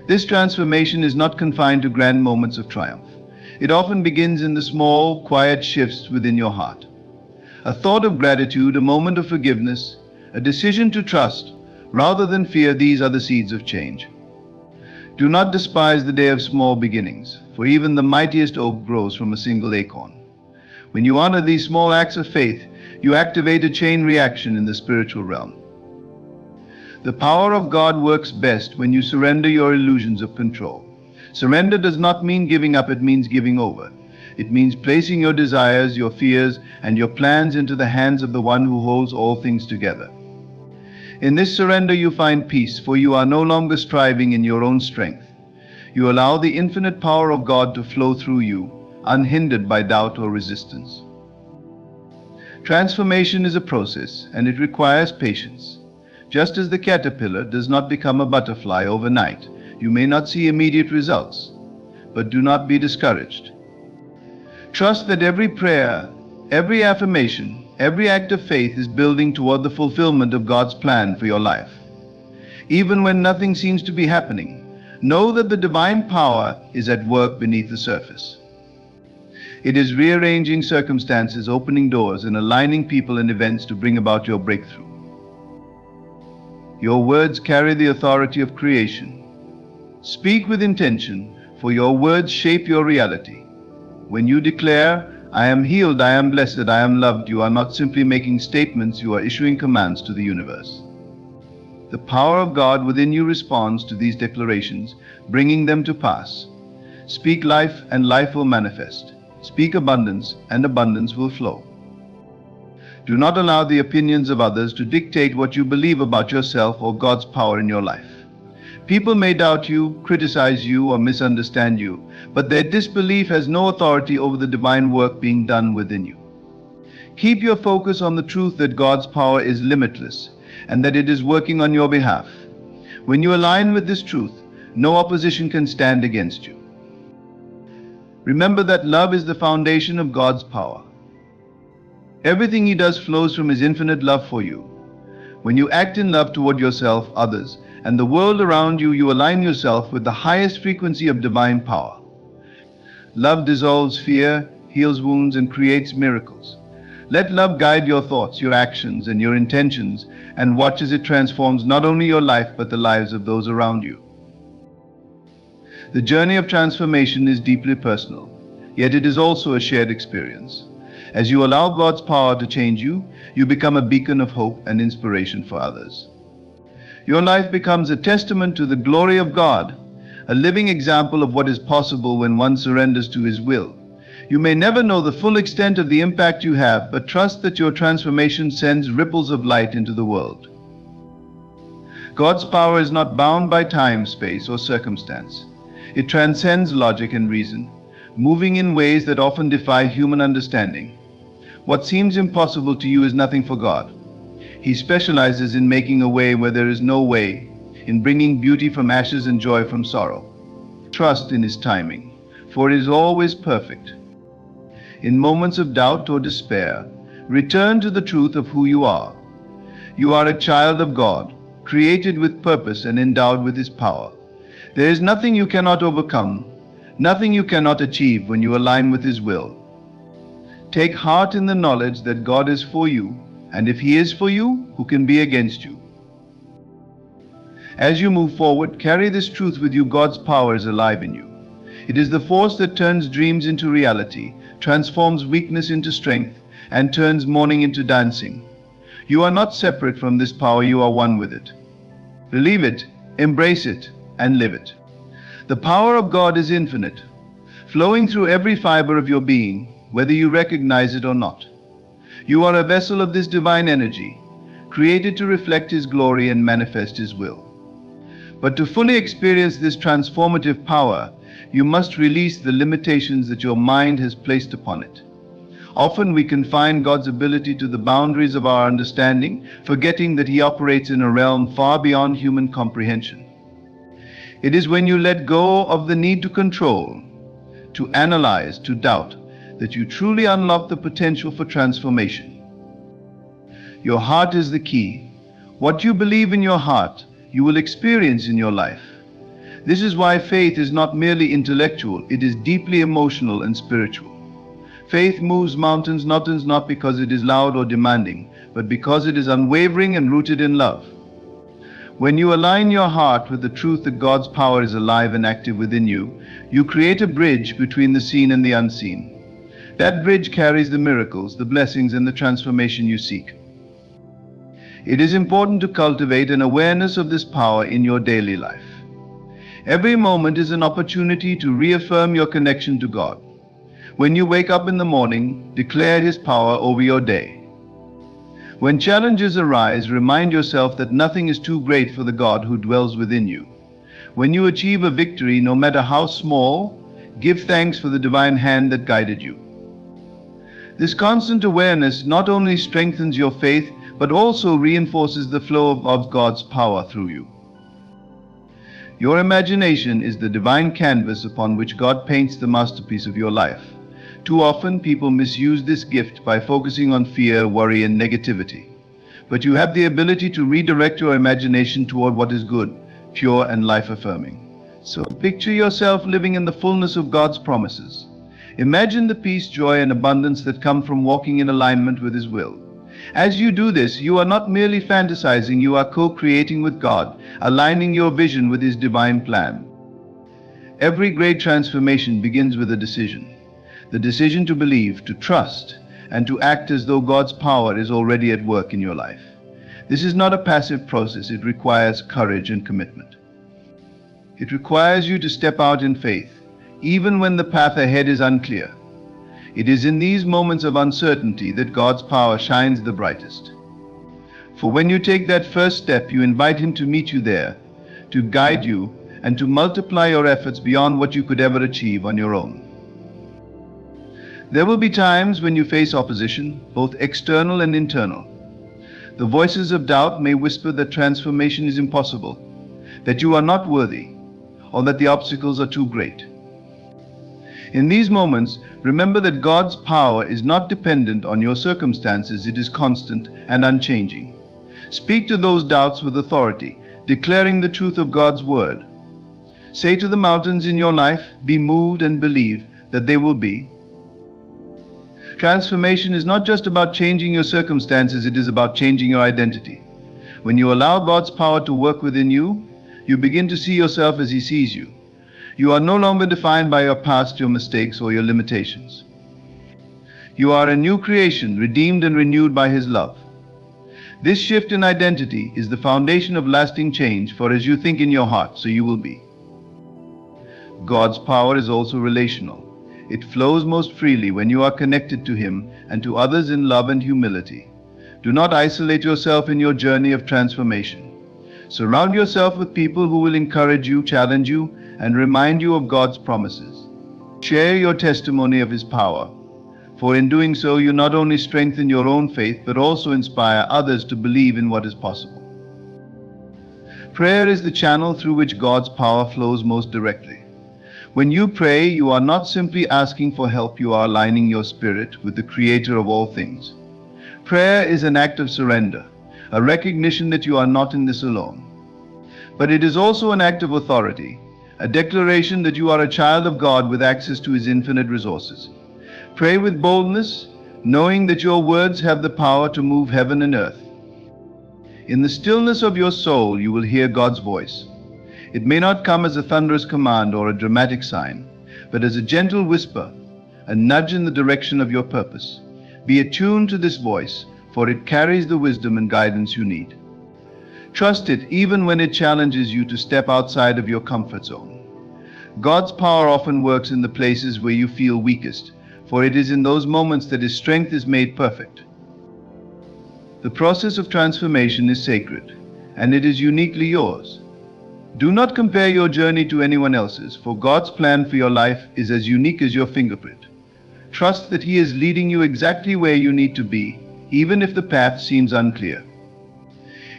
This transformation is not confined to grand moments of triumph. It often begins in the small, quiet shifts within your heart. A thought of gratitude, a moment of forgiveness, a decision to trust rather than fear, these are the seeds of change. Do not despise the day of small beginnings, for even the mightiest oak grows from a single acorn. When you honor these small acts of faith, you activate a chain reaction in the spiritual realm. The power of God works best when you surrender your illusions of control. Surrender does not mean giving up, it means giving over. It means placing your desires, your fears, and your plans into the hands of the one who holds all things together. In this surrender you find peace, for you are no longer striving in your own strength. You allow the infinite power of God to flow through you, unhindered by doubt or resistance. Transformation is a process, and it requires patience. Just as the caterpillar does not become a butterfly overnight, you may not see immediate results, but do not be discouraged. Trust that every prayer, every affirmation, every act of faith is building toward the fulfillment of God's plan for your life. Even when nothing seems to be happening, know that the divine power is at work beneath the surface. It is rearranging circumstances, opening doors, and aligning people and events to bring about your breakthrough. Your words carry the authority of creation. Speak with intention, for your words shape your reality. When you declare, "I am healed, I am blessed, I am loved," you are not simply making statements, you are issuing commands to the universe. The power of God within you responds to these declarations, bringing them to pass. Speak life, and life will manifest. Speak abundance, and abundance will flow. Do not allow the opinions of others to dictate what you believe about yourself or God's power in your life. People may doubt you, criticize you, or misunderstand you, but their disbelief has no authority over the divine work being done within you. Keep your focus on the truth that God's power is limitless and that it is working on your behalf. When you align with this truth, no opposition can stand against you. Remember that love is the foundation of God's power. Everything He does flows from His infinite love for you. When you act in love toward yourself, others, and the world around you, you align yourself with the highest frequency of divine power. Love dissolves fear, heals wounds, and creates miracles. Let love guide your thoughts, your actions, and your intentions, and watch as it transforms not only your life, but the lives of those around you. The journey of transformation is deeply personal, yet it is also a shared experience. As you allow God's power to change you, you become a beacon of hope and inspiration for others. Your life becomes a testament to the glory of God, a living example of what is possible when one surrenders to His will. You may never know the full extent of the impact you have, but trust that your transformation sends ripples of light into the world. God's power is not bound by time, space, or circumstance. It transcends logic and reason, moving in ways that often defy human understanding. What seems impossible to you is nothing for God. He specializes in making a way where there is no way, in bringing beauty from ashes and joy from sorrow. Trust in His timing, for it is always perfect. In moments of doubt or despair, return to the truth of who you are. You are a child of God, created with purpose and endowed with His power. There is nothing you cannot overcome, nothing you cannot achieve when you align with His will. Take heart in the knowledge that God is for you, and if He is for you, who can be against you? As you move forward, carry this truth with you: God's power is alive in you. It is the force that turns dreams into reality, transforms weakness into strength, and turns mourning into dancing. You are not separate from this power, you are one with it. Believe it, embrace it, and live it. The power of God is infinite, flowing through every fiber of your being, whether you recognize it or not. You are a vessel of this divine energy, created to reflect His glory and manifest His will. But to fully experience this transformative power, you must release the limitations that your mind has placed upon it. Often we confine God's ability to the boundaries of our understanding, forgetting that He operates in a realm far beyond human comprehension. It is when you let go of the need to control, to analyze, to doubt, that you truly unlock the potential for transformation. Your heart is the key. What you believe in your heart, you will experience in your life. This is why faith is not merely intellectual, it is deeply emotional and spiritual. Faith moves mountains not because it is loud or demanding, but because it is unwavering and rooted in love. When you align your heart with the truth that God's power is alive and active within you, you create a bridge between the seen and the unseen. That bridge carries the miracles, the blessings, and the transformation you seek. It is important to cultivate an awareness of this power in your daily life. Every moment is an opportunity to reaffirm your connection to God. When you wake up in the morning, declare His power over your day. When challenges arise, remind yourself that nothing is too great for the God who dwells within you. When you achieve a victory, no matter how small, give thanks for the divine hand that guided you. This constant awareness not only strengthens your faith, but also reinforces the flow of God's power through you. Your imagination is the divine canvas upon which God paints the masterpiece of your life. Too often, people misuse this gift by focusing on fear, worry, and negativity. But you have the ability to redirect your imagination toward what is good, pure, and life-affirming. So picture yourself living in the fullness of God's promises. Imagine the peace, joy, and abundance that come from walking in alignment with His will. As you do this, you are not merely fantasizing, you are co-creating with God, aligning your vision with His divine plan. Every great transformation begins with a decision. The decision to believe, to trust, and to act as though God's power is already at work in your life. This is not a passive process, it requires courage and commitment. It requires you to step out in faith, even when the path ahead is unclear. It is in these moments of uncertainty that God's power shines the brightest. For when you take that first step, you invite Him to meet you there, to guide you, and to multiply your efforts beyond what you could ever achieve on your own. There will be times when you face opposition, both external and internal. The voices of doubt may whisper that transformation is impossible, that you are not worthy, or that the obstacles are too great. In these moments, remember that God's power is not dependent on your circumstances, it is constant and unchanging. Speak to those doubts with authority, declaring the truth of God's word. Say to the mountains in your life, be moved, and believe that they will be. Transformation is not just about changing your circumstances, it is about changing your identity. When you allow God's power to work within you, you begin to see yourself as He sees you. You are no longer defined by your past, your mistakes, or your limitations. You are a new creation, redeemed and renewed by His love. This shift in identity is the foundation of lasting change, for as you think in your heart, so you will be. God's power is also relational. It flows most freely when you are connected to Him and to others in love and humility. Do not isolate yourself in your journey of transformation. Surround yourself with people who will encourage you, challenge you, and remind you of God's promises. Share your testimony of His power, for in doing so you not only strengthen your own faith but also inspire others to believe in what is possible. Prayer is the channel through which God's power flows most directly. When you pray, you are not simply asking for help, you are aligning your spirit with the Creator of all things. Prayer is an act of surrender, a recognition that you are not in this alone. But it is also an act of authority, a declaration that you are a child of God with access to His infinite resources. Pray with boldness, knowing that your words have the power to move heaven and earth. In the stillness of your soul, you will hear God's voice. It may not come as a thunderous command or a dramatic sign, but as a gentle whisper, a nudge in the direction of your purpose. Be attuned to this voice, for it carries the wisdom and guidance you need. Trust it even when it challenges you to step outside of your comfort zone. God's power often works in the places where you feel weakest, for it is in those moments that His strength is made perfect. The process of transformation is sacred, and it is uniquely yours. Do not compare your journey to anyone else's, for God's plan for your life is as unique as your fingerprint. Trust that He is leading you exactly where you need to be, even if the path seems unclear.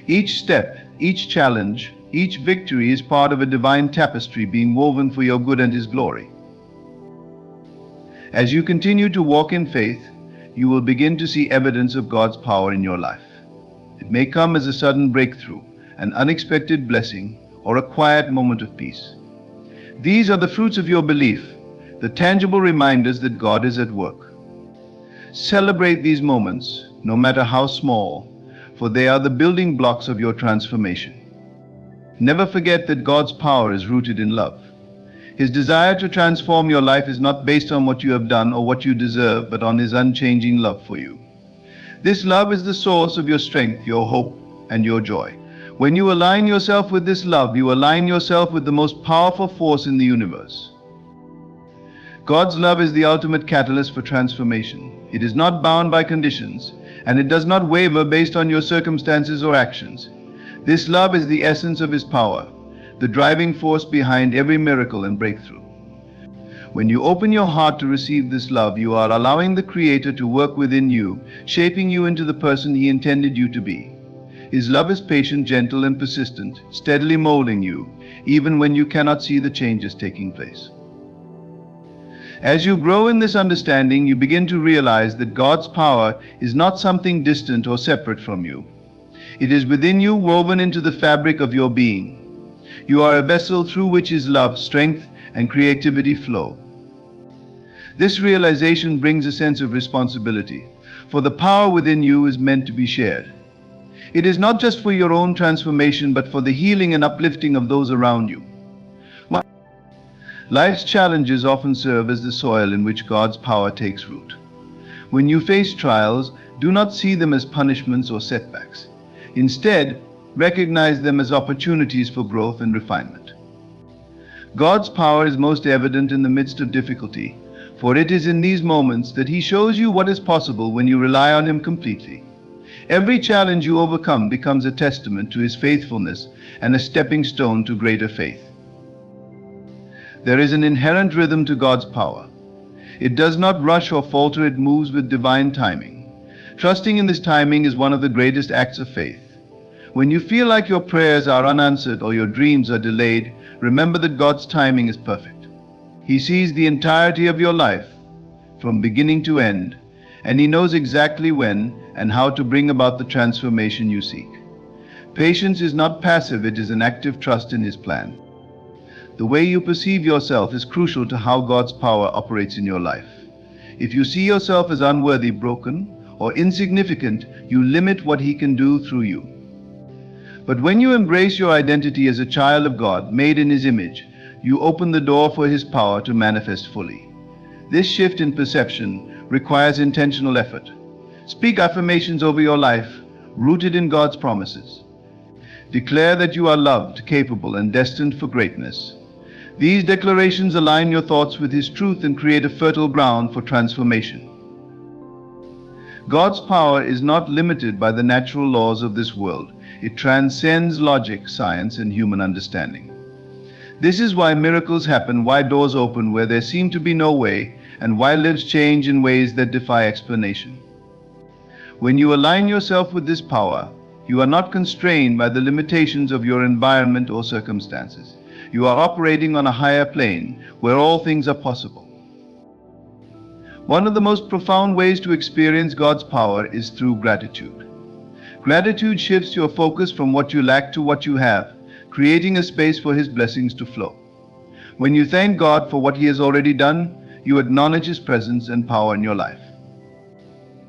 Each step, each challenge, each victory is part of a divine tapestry being woven for your good and His glory. As you continue to walk in faith, you will begin to see evidence of God's power in your life. It may come as a sudden breakthrough, an unexpected blessing, or a quiet moment of peace. These are the fruits of your belief, the tangible reminders that God is at work. Celebrate these moments, no matter how small, for they are the building blocks of your transformation. Never forget that God's power is rooted in love. His desire to transform your life is not based on what you have done or what you deserve, but on His unchanging love for you. This love is the source of your strength, your hope, and your joy. When you align yourself with this love, you align yourself with the most powerful force in the universe. God's love is the ultimate catalyst for transformation. It is not bound by conditions, and it does not waver based on your circumstances or actions. This love is the essence of His power, the driving force behind every miracle and breakthrough. When you open your heart to receive this love, you are allowing the Creator to work within you, shaping you into the person He intended you to be. His love is patient, gentle, and persistent, steadily molding you, even when you cannot see the changes taking place. As you grow in this understanding, you begin to realize that God's power is not something distant or separate from you. It is within you, woven into the fabric of your being. You are a vessel through which His love, strength, and creativity flow. This realization brings a sense of responsibility, for the power within you is meant to be shared. It is not just for your own transformation, but for the healing and uplifting of those around you. Life's challenges often serve as the soil in which God's power takes root. When you face trials, do not see them as punishments or setbacks. Instead, recognize them as opportunities for growth and refinement. God's power is most evident in the midst of difficulty, for it is in these moments that He shows you what is possible when you rely on Him completely. Every challenge you overcome becomes a testament to His faithfulness and a stepping stone to greater faith. There is an inherent rhythm to God's power. It does not rush or falter, it moves with divine timing. Trusting in this timing is one of the greatest acts of faith. When you feel like your prayers are unanswered or your dreams are delayed, remember that God's timing is perfect. He sees the entirety of your life, from beginning to end, and He knows exactly when and how to bring about the transformation you seek. Patience is not passive, it is an active trust in His plan. The way you perceive yourself is crucial to how God's power operates in your life. If you see yourself as unworthy, broken, or insignificant, you limit what He can do through you. But when you embrace your identity as a child of God, made in His image, you open the door for His power to manifest fully. This shift in perception requires intentional effort. Speak affirmations over your life, rooted in God's promises. Declare that you are loved, capable, and destined for greatness. These declarations align your thoughts with His truth and create a fertile ground for transformation. God's power is not limited by the natural laws of this world. It transcends logic, science, and human understanding. This is why miracles happen, why doors open where there seem to be no way, and why lives change in ways that defy explanation. When you align yourself with this power, you are not constrained by the limitations of your environment or circumstances. You are operating on a higher plane where all things are possible. One of the most profound ways to experience God's power is through gratitude. Gratitude shifts your focus from what you lack to what you have, creating a space for His blessings to flow. When you thank God for what He has already done, you acknowledge His presence and power in your life.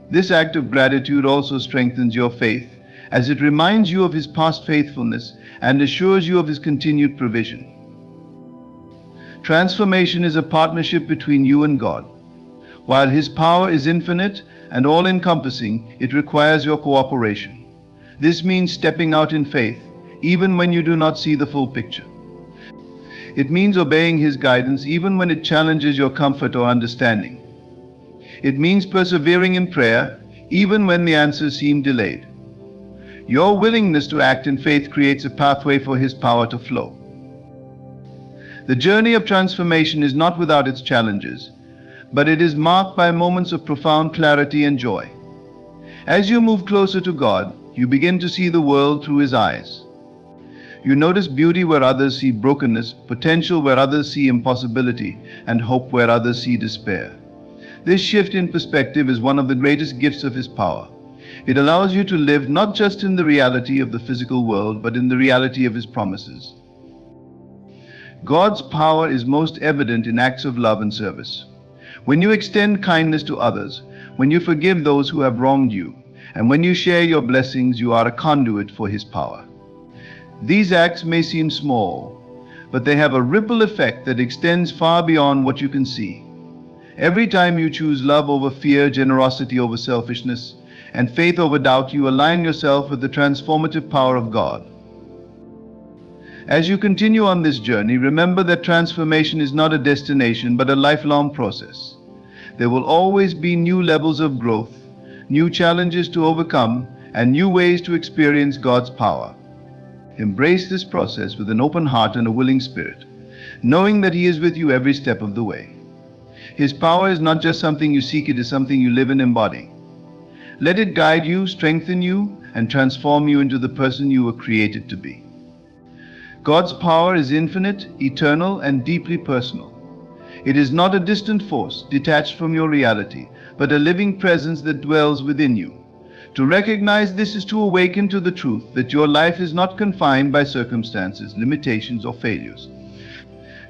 This act of gratitude also strengthens your faith, as it reminds you of His past faithfulness and assures you of His continued provision. Transformation is a partnership between you and God. While His power is infinite and all-encompassing, it requires your cooperation. This means stepping out in faith, even when you do not see the full picture. It means obeying His guidance even when it challenges your comfort or understanding. It means persevering in prayer even when the answers seem delayed. Your willingness to act in faith creates a pathway for His power to flow. The journey of transformation is not without its challenges, but it is marked by moments of profound clarity and joy. As you move closer to God, you begin to see the world through His eyes. You notice beauty where others see brokenness, potential where others see impossibility, and hope where others see despair. This shift in perspective is one of the greatest gifts of His power. It allows you to live not just in the reality of the physical world, but in the reality of His promises. God's power is most evident in acts of love and service. When you extend kindness to others, when you forgive those who have wronged you, and when you share your blessings, you are a conduit for His power. These acts may seem small, but they have a ripple effect that extends far beyond what you can see. Every time you choose love over fear, generosity over selfishness, and faith over doubt, you align yourself with the transformative power of God. As you continue on this journey, remember that transformation is not a destination, but a lifelong process. There will always be new levels of growth, new challenges to overcome, and new ways to experience God's power. Embrace this process with an open heart and a willing spirit, knowing that He is with you every step of the way. His power is not just something you seek, it is something you live and embody. Let it guide you, strengthen you, and transform you into the person you were created to be. God's power is infinite, eternal, and deeply personal. It is not a distant force detached from your reality, but a living presence that dwells within you. To recognize this is to awaken to the truth that your life is not confined by circumstances, limitations, or failures.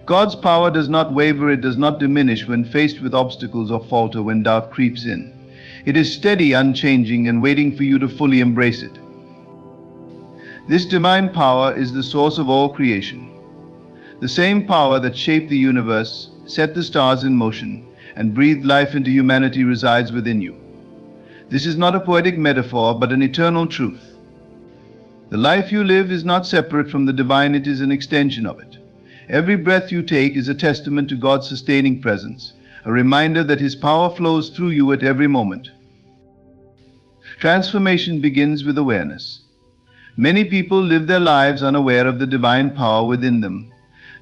God's power does not waver, it does not diminish when faced with obstacles or falter when doubt creeps in. It is steady, unchanging, and waiting for you to fully embrace it. This divine power is the source of all creation. The same power that shaped the universe, set the stars in motion, and breathed life into humanity resides within you. This is not a poetic metaphor, but an eternal truth. The life you live is not separate from the divine, it is an extension of it. Every breath you take is a testament to God's sustaining presence, a reminder that His power flows through you at every moment. Transformation begins with awareness. Many people live their lives unaware of the divine power within them,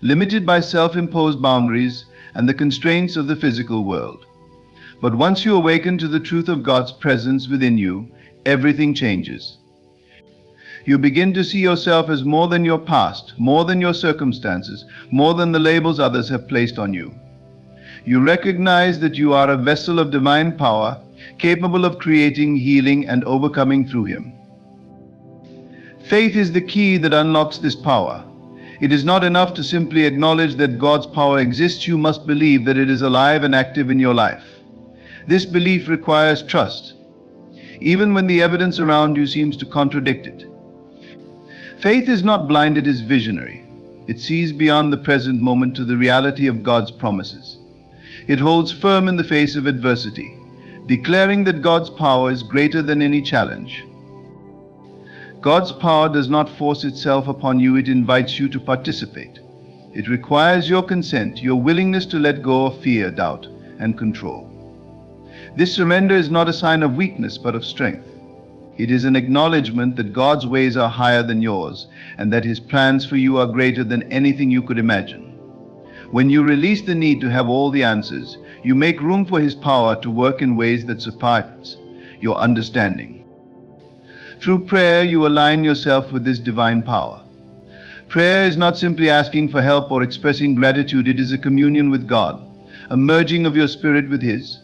limited by self-imposed boundaries and the constraints of the physical world. But once you awaken to the truth of God's presence within you, everything changes. You begin to see yourself as more than your past, more than your circumstances, more than the labels others have placed on you. You recognize that you are a vessel of divine power, capable of creating, healing, and overcoming through Him. Faith is the key that unlocks this power. It is not enough to simply acknowledge that God's power exists. You must believe that it is alive and active in your life. This belief requires trust, even when the evidence around you seems to contradict it. Faith is not blind, it is visionary. It sees beyond the present moment to the reality of God's promises. It holds firm in the face of adversity, declaring that God's power is greater than any challenge. God's power does not force itself upon you, it invites you to participate. It requires your consent, your willingness to let go of fear, doubt, and control. This surrender is not a sign of weakness, but of strength. It is an acknowledgement that God's ways are higher than yours, and that His plans for you are greater than anything you could imagine. When you release the need to have all the answers, you make room for His power to work in ways that surpass your understanding. Through prayer, you align yourself with this divine power. Prayer is not simply asking for help or expressing gratitude, it is a communion with God, a merging of your spirit with His.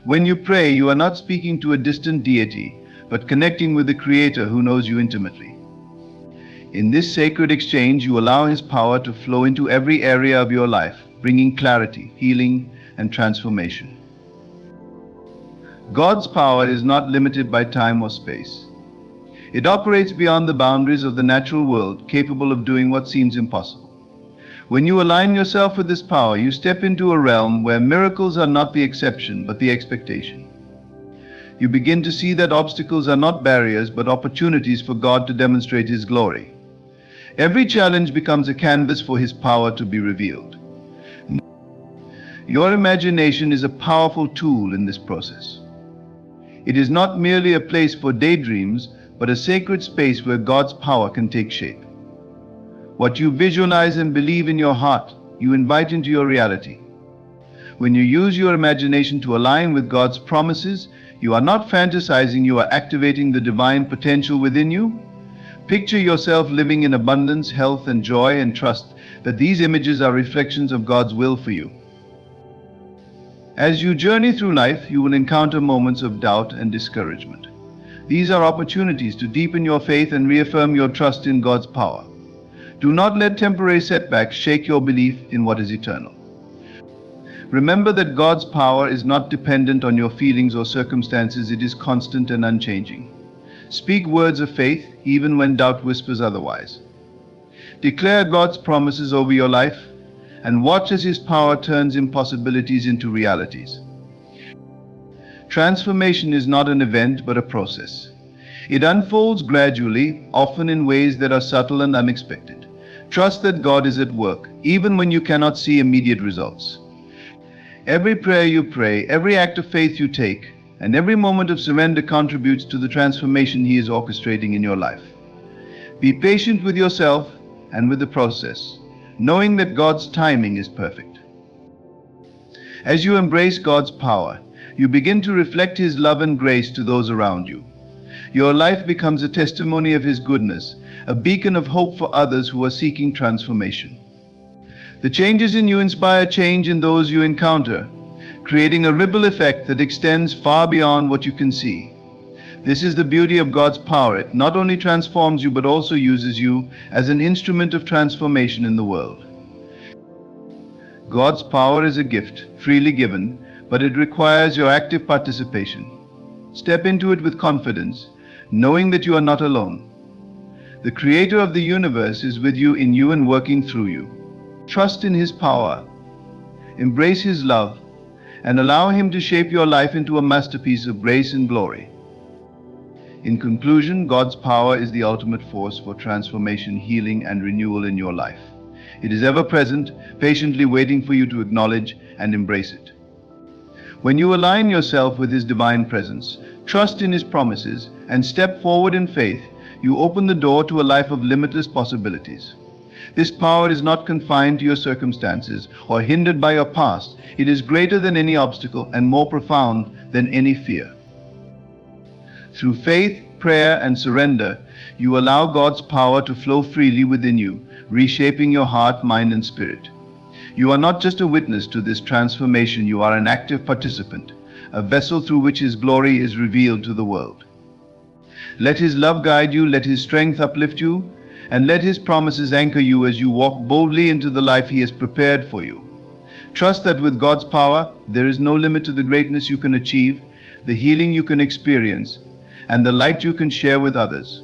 When you pray, you are not speaking to a distant deity, but connecting with the Creator who knows you intimately. In this sacred exchange, you allow His power to flow into every area of your life, bringing clarity, healing, and transformation. God's power is not limited by time or space. It operates beyond the boundaries of the natural world, capable of doing what seems impossible. When you align yourself with this power, you step into a realm where miracles are not the exception, but the expectation. You begin to see that obstacles are not barriers, but opportunities for God to demonstrate His glory. Every challenge becomes a canvas for His power to be revealed. Your imagination is a powerful tool in this process. It is not merely a place for daydreams, but a sacred space where God's power can take shape. What you visualize and believe in your heart, you invite into your reality. When you use your imagination to align with God's promises, you are not fantasizing, you are activating the divine potential within you. Picture yourself living in abundance, health, and joy, and trust that these images are reflections of God's will for you. As you journey through life, you will encounter moments of doubt and discouragement. These are opportunities to deepen your faith and reaffirm your trust in God's power. Do not let temporary setbacks shake your belief in what is eternal. Remember that God's power is not dependent on your feelings or circumstances, it is constant and unchanging. Speak words of faith even when doubt whispers otherwise. Declare God's promises over your life and watch as His power turns impossibilities into realities. Transformation is not an event but a process. It unfolds gradually, often in ways that are subtle and unexpected. Trust that God is at work, even when you cannot see immediate results. Every prayer you pray, every act of faith you take, and every moment of surrender contributes to the transformation He is orchestrating in your life. Be patient with yourself and with the process, knowing that God's timing is perfect. As you embrace God's power, you begin to reflect His love and grace to those around you. Your life becomes a testimony of His goodness, a beacon of hope for others who are seeking transformation. The changes in you inspire change in those you encounter, creating a ripple effect that extends far beyond what you can see. This is the beauty of God's power. It not only transforms you, but also uses you as an instrument of transformation in the world. God's power is a gift, freely given, but it requires your active participation. Step into it with confidence, knowing that you are not alone. The Creator of the universe is with you in you and working through you. Trust in His power, embrace His love, and allow Him to shape your life into a masterpiece of grace and glory. In conclusion, God's power is the ultimate force for transformation, healing, and renewal in your life. It is ever present, patiently waiting for you to acknowledge and embrace it. When you align yourself with His divine presence, trust in His promises, and step forward in faith, you open the door to a life of limitless possibilities. This power is not confined to your circumstances or hindered by your past. It is greater than any obstacle and more profound than any fear. Through faith, prayer, and surrender, you allow God's power to flow freely within you, reshaping your heart, mind, and spirit. You are not just a witness to this transformation, you are an active participant, a vessel through which His glory is revealed to the world. Let His love guide you, let His strength uplift you, and let His promises anchor you as you walk boldly into the life He has prepared for you. Trust that with God's power, there is no limit to the greatness you can achieve, the healing you can experience, and the light you can share with others.